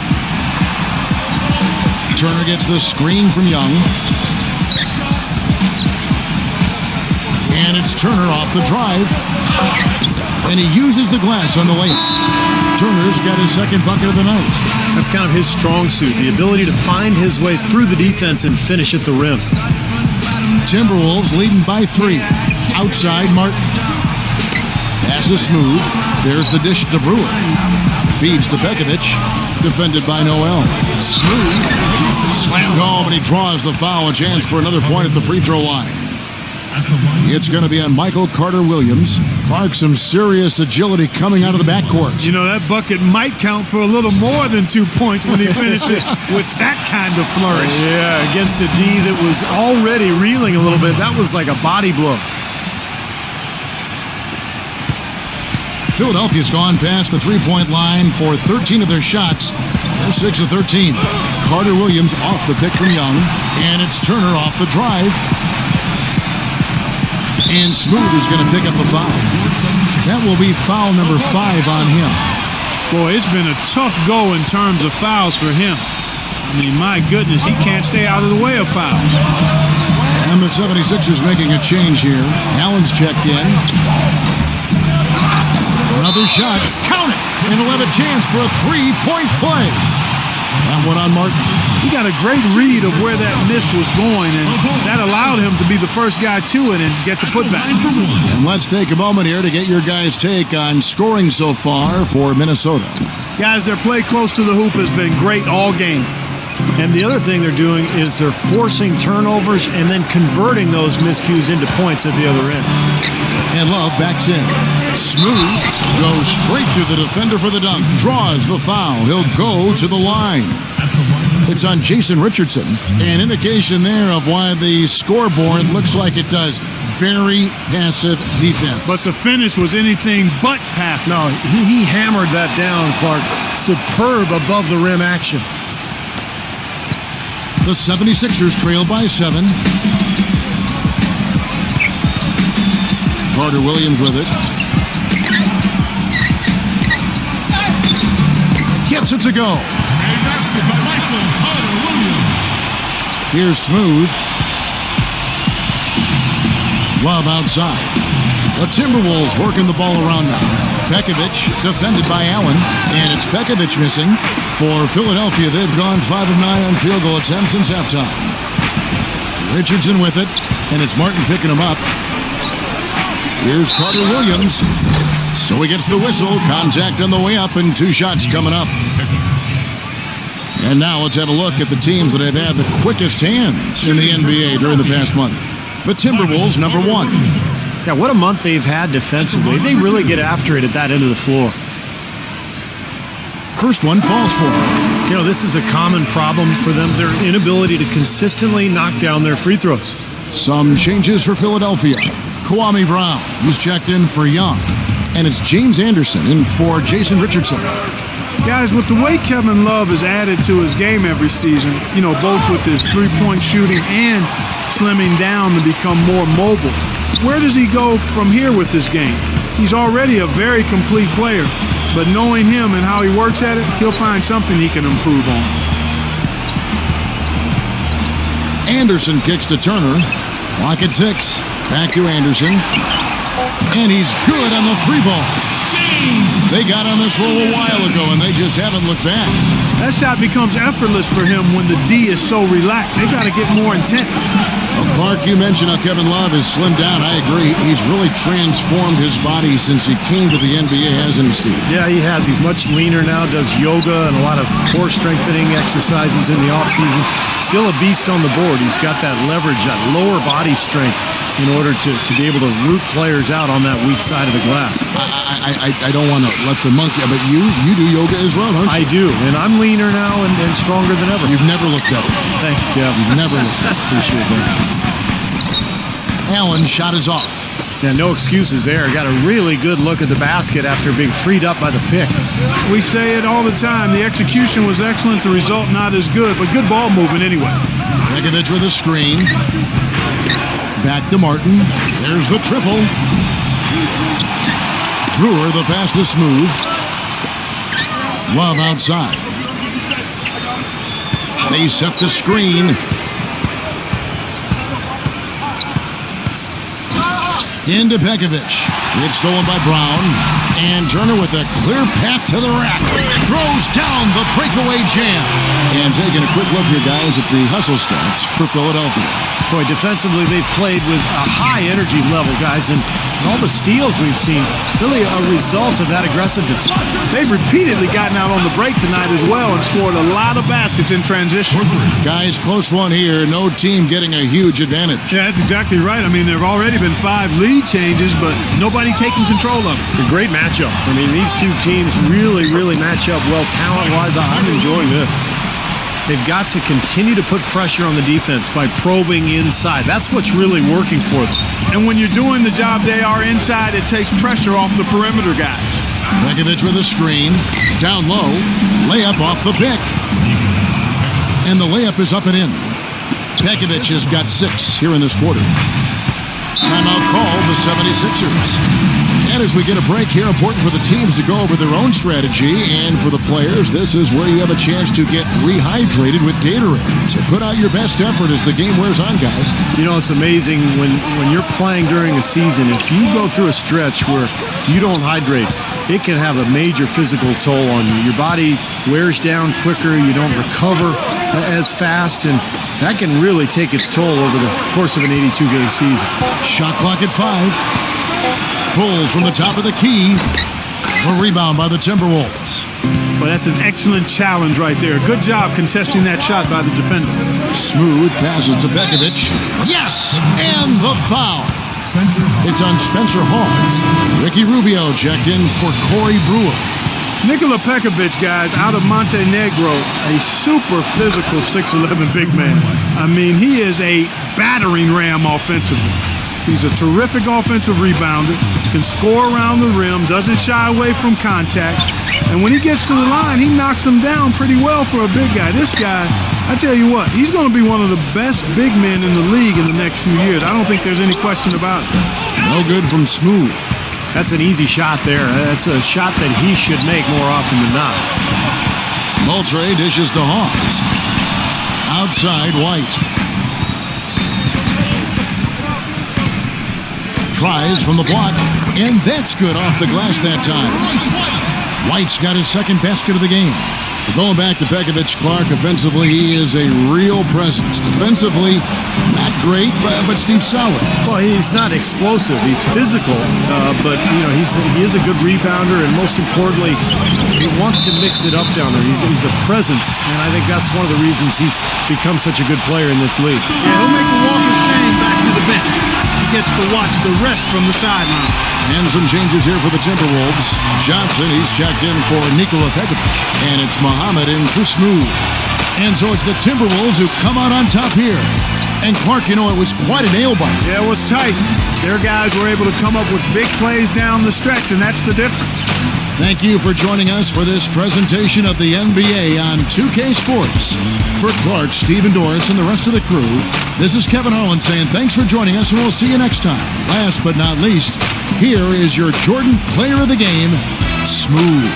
Turner gets the screen from Young. And it's Turner off the drive. And he uses the glass on the way. Turner's got his second bucket of the night. That's kind of his strong suit, the ability to find his way through the defense and finish at the rim. Timberwolves leading by 3. Outside, Martin. Pass to Smooth. There's the dish to Brewer. Feeds to Pekovic. Defended by Noel. Smooth. Slammed home, and he draws the foul. A chance for another point at the free throw line. It's going to be on Michael Carter-Williams. Clark, some serious agility coming out of the backcourt. You know, that bucket might count for a little more than 2 points when he finishes with that kind of flourish. Yeah, against a D that was already reeling a little bit. That was like a body blow. Philadelphia's gone past the three-point line for 13 of their shots. They're 6 of 13. Carter-Williams off the pick from Young. And it's Turner off the drive. And Smooth is going to pick up the foul. That will be foul number 5 on him. Boy, it's been a tough go in terms of fouls for him. I mean, my goodness, he can't stay out of the way of foul. And And the 76ers making a change here. Allen's checked in. Another shot. Count it! And he'll have a chance for a three-point play. That one on Martin. He got a great read of where that miss was going, and that allowed him to be the first guy to it and get the putback. And let's take a moment here to get your guys' take on scoring so far for Minnesota. Guys, their play close to the hoop has been great all game. And the other thing they're doing is they're forcing turnovers and then converting those miscues into points at the other end. And Love backs in. Smooth goes straight through the defender for the dunk. Draws the foul. He'll go to the line. It's on Jason Richardson. An indication there of why the scoreboard looks like it does. Very passive defense. But the finish was anything but passive. No, he hammered that down, Clark. Superb above the rim action. The 76ers trail by 7. Carter Williams with it. Gets it to go. Here's Smooth. Love outside. The Timberwolves working the ball around now. Pekovic defended by Allen, and it's Pekovic missing. For Philadelphia, they've gone 5 of 9 on field goal attempts since halftime. Richardson with it, and it's Martin picking him up. Here's Carter Williams. So he gets the whistle. Contact on the way up, and 2 shots coming up. And now let's have a look at the teams that have had the quickest hands in the NBA during the past month. The Timberwolves, number 1. Yeah, what a month they've had defensively. They really get after it at that end of the floor. First one falls for them. You know, this is a common problem for them, their inability to consistently knock down their free throws. Some changes for Philadelphia. Kwame Brown, who's checked in for Young. And it's James Anderson in for Jason Richardson. Guys, with the way Kevin Love has added to his game every season, you know, both with his three-point shooting and slimming down to become more mobile, where does he go from here with this game? He's already a very complete player, but knowing him and how he works at it, he'll find something he can improve on. Anderson kicks to Turner. Clock at 6. Back to Anderson. And he's good on the 3-ball. They got on this roll a while ago, and they just haven't looked back. That shot becomes effortless for him when the D is so relaxed. They got to get more intense. Well, Clark, you mentioned how Kevin Love has slimmed down. I agree. He's really transformed his body since he came to the NBA, hasn't he, Steve? Yeah, he has. He's much leaner now, does yoga and a lot of core strengthening exercises in the offseason. Still a beast on the board. He's got that leverage, that lower body strength in order to be able to root players out on that weak side of the glass. I don't want to let the monkey, but you do yoga as well, don't you? I do, and I'm leaner now and stronger than ever. You've never looked better. Thanks, Kev. You've never looked better. Appreciate that. Allen's shot is off. Yeah, no excuses there. Got a really good look at the basket after being freed up by the pick. We say it all the time. The execution was excellent. The result not as good, but good ball movement anyway. Pekovic with a screen. Back to Martin. There's the triple. Brewer, the pass to Smooth. Love outside. They set the screen. Into Pekovic. It's stolen by Brown. And Turner with a clear path to the rack. Throws down the breakaway jam. And taking a quick look here, guys, at the hustle stats for Philadelphia. Boy, defensively, they've played with a high energy level, guys, and all the steals we've seen, really a result of that aggressiveness. They've repeatedly gotten out on the break tonight as well and scored a lot of baskets in transition. Guys, close one here. No team getting a huge advantage. Yeah, that's exactly right. I mean, there have already been 5 lead changes, but nobody taking control of it. A great matchup. I mean, these two teams really match up well talent-wise. I'm enjoying this. They've got to continue to put pressure on the defense by probing inside. That's what's really working for them. And when you're doing the job they are inside, it takes pressure off the perimeter guys. Pekovic with a screen. Down low. Layup off the pick. And the layup is up and in. Pekovic has got 6 here in this quarter. Timeout called the 76ers. And as we get a break here, important for the teams to go over their own strategy. And for the players, this is where you have a chance to get rehydrated with Gatorade. To put out your best effort as the game wears on, guys. You know, it's amazing when you're playing during a season, if you go through a stretch where you don't hydrate, it can have a major physical toll on you. Your body wears down quicker, you don't recover as fast, and that can really take its toll over the course of an 82-game season. Shot clock at 5. Bulls from the top of the key. A rebound by the Timberwolves. Well, that's an excellent challenge right there. Good job contesting that shot by the defender. Smooth passes to Bekovic. Yes! And the foul. It's on Spencer Hawes. Ricky Rubio checked in for Corey Brewer. Nikola Pekovic, guys, out of Montenegro, a super physical 6'11" big man. I mean, he is a battering ram offensively. He's a terrific offensive rebounder, can score around the rim, doesn't shy away from contact, and when he gets to the line, he knocks him down pretty well for a big guy. This guy, I tell you what, he's going to be one of the best big men in the league in the next few years. I don't think there's any question about it. No good from Smooth. That's an easy shot there. That's a shot that he should make more often than not. Moultrie dishes to Hawes. Outside, White. Tries from the block, and that's good off the glass that time. White's got his second basket of the game. Going back to Bekovic, Clark, offensively, he is a real presence. Defensively, not great, but Steve solid. Well, he's not explosive. He's physical, but he is a good rebounder, and most importantly, he wants to mix it up down there. He's a presence, and I think that's one of the reasons he's become such a good player in this league. Yeah, he'll make the walk of shame back to the bench. He gets to watch the rest from the sideline. And some changes here for the Timberwolves. Johnson, he's checked in for Nikola Pekovic. And it's Muhammad in for Smooth. And so it's the Timberwolves who come out on top here. And Clark, it was quite a nail-biter. Yeah, it was tight. Their guys were able to come up with big plays down the stretch, and that's the difference. Thank you for joining us for this presentation of the NBA on 2K Sports. For Clark, Stephen Doris, and the rest of the crew, this is Kevin Harlan saying thanks for joining us, and we'll see you next time. Last but not least, here is your Jordan Player of the Game, Smooth.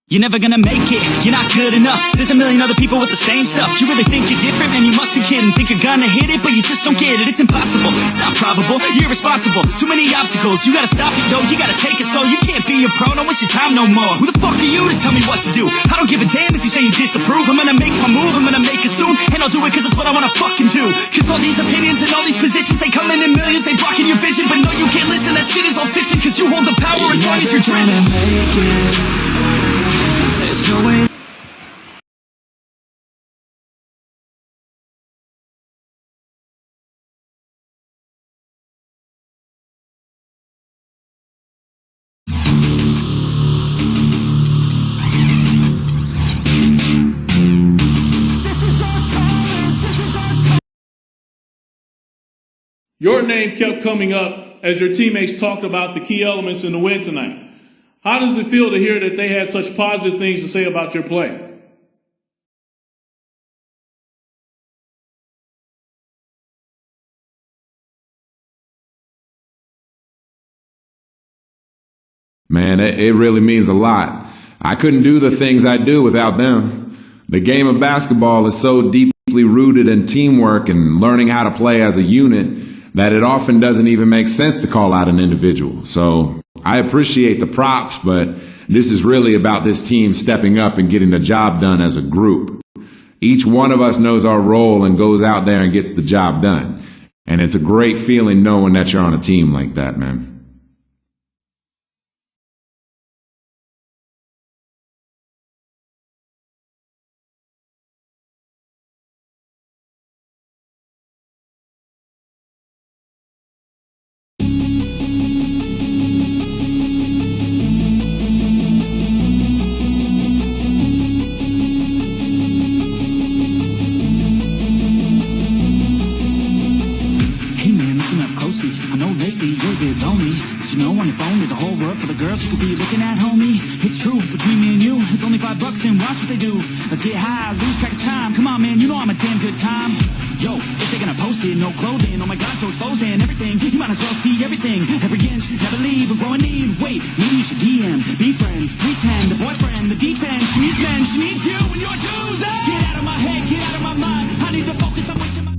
You're never gonna make it, you're not good enough. There's a million other people with the same stuff. You really think you're different? Man, you must be kidding. Think you're gonna hit it, but you just don't get it. It's impossible, it's not probable, you're irresponsible. Too many obstacles, you gotta stop it though. You gotta take it slow, you can't be a pro, don't waste your time no more. Who the fuck are you to tell me what to do? I don't give a damn if you say you disapprove. I'm gonna make my move, I'm gonna make it soon. And I'll do it cause it's what I wanna fucking do. Cause all these opinions and all these positions, they come in millions, they blocking your vision. But no, you can't listen, that shit is all fiction. Cause you hold the power as long as you're dreaming. There's no way. Your name kept coming up as your teammates talked about the key elements in the win tonight. How does it feel to hear that they had such positive things to say about your play? Man, it really means a lot. I couldn't do the things I do without them. The game of basketball is so deeply rooted in teamwork and learning how to play as a unit that it often doesn't even make sense to call out an individual. So I appreciate the props, but this is really about this team stepping up and getting the job done as a group. Each one of us knows our role and goes out there and gets the job done. And it's a great feeling knowing that you're on a team like that, man. I know lately you're a bit lonely. Did you know on your phone there's a whole world full of girls you could be looking at, homie? It's true, between me and you, it's only $5 and watch what they do. Let's get high, lose track of time. Come on, man, you know I'm a damn good time. Yo, if they're gonna post it, no clothing. Oh my God, so exposed and everything. You might as well see everything. Every inch, never leave, we're growing need. Wait, maybe you should DM, be friends, pretend, the boyfriend, the defense. She needs men, she needs you and your dues. Get out of my head, get out of my mind. I need to focus, I'm wasting my...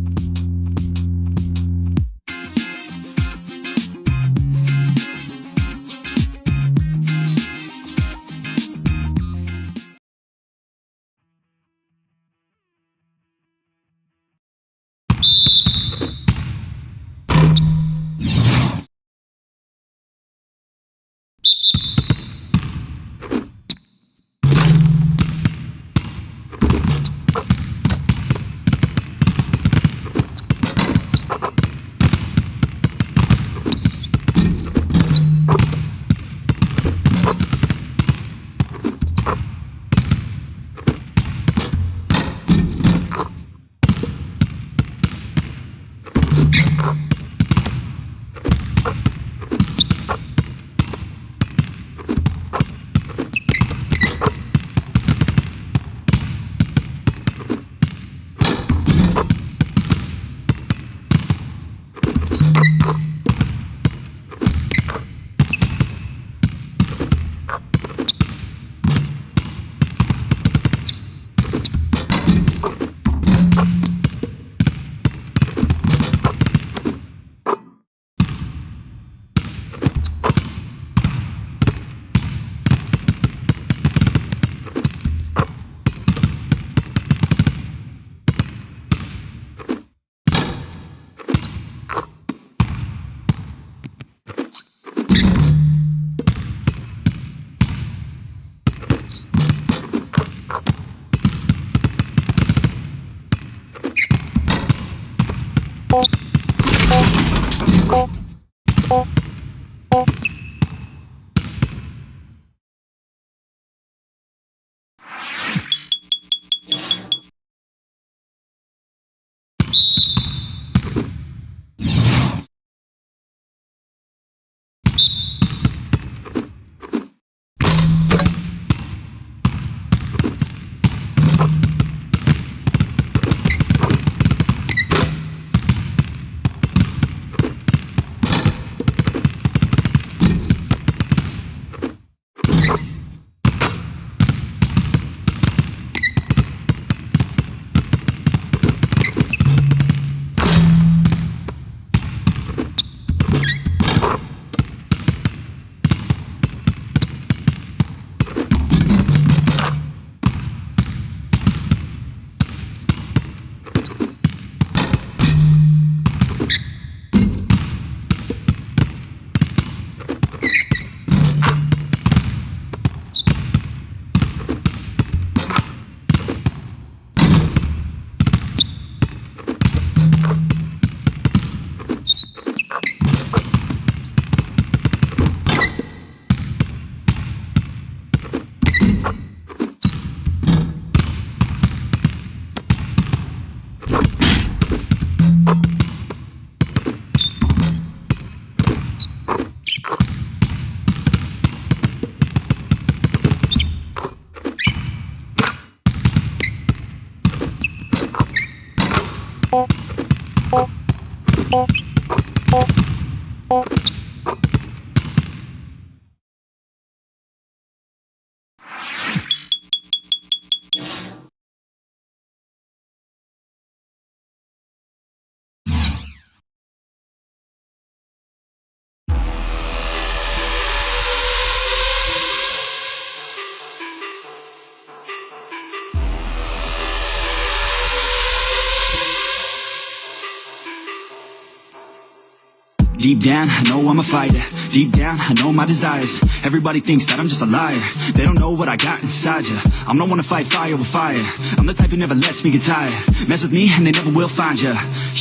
Deep down, I know I'm a fighter. Deep down, I know my desires. Everybody thinks that I'm just a liar. They don't know what I got inside ya. I'm not one to fight fire with fire. I'm the type who never lets me get tired. Mess with me and they never will find ya.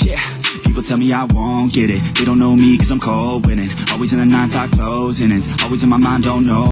Yeah, people tell me I won't get it. They don't know me cause I'm cold winning. Always in the 9 o'clock closing. It's always in my mind, don't know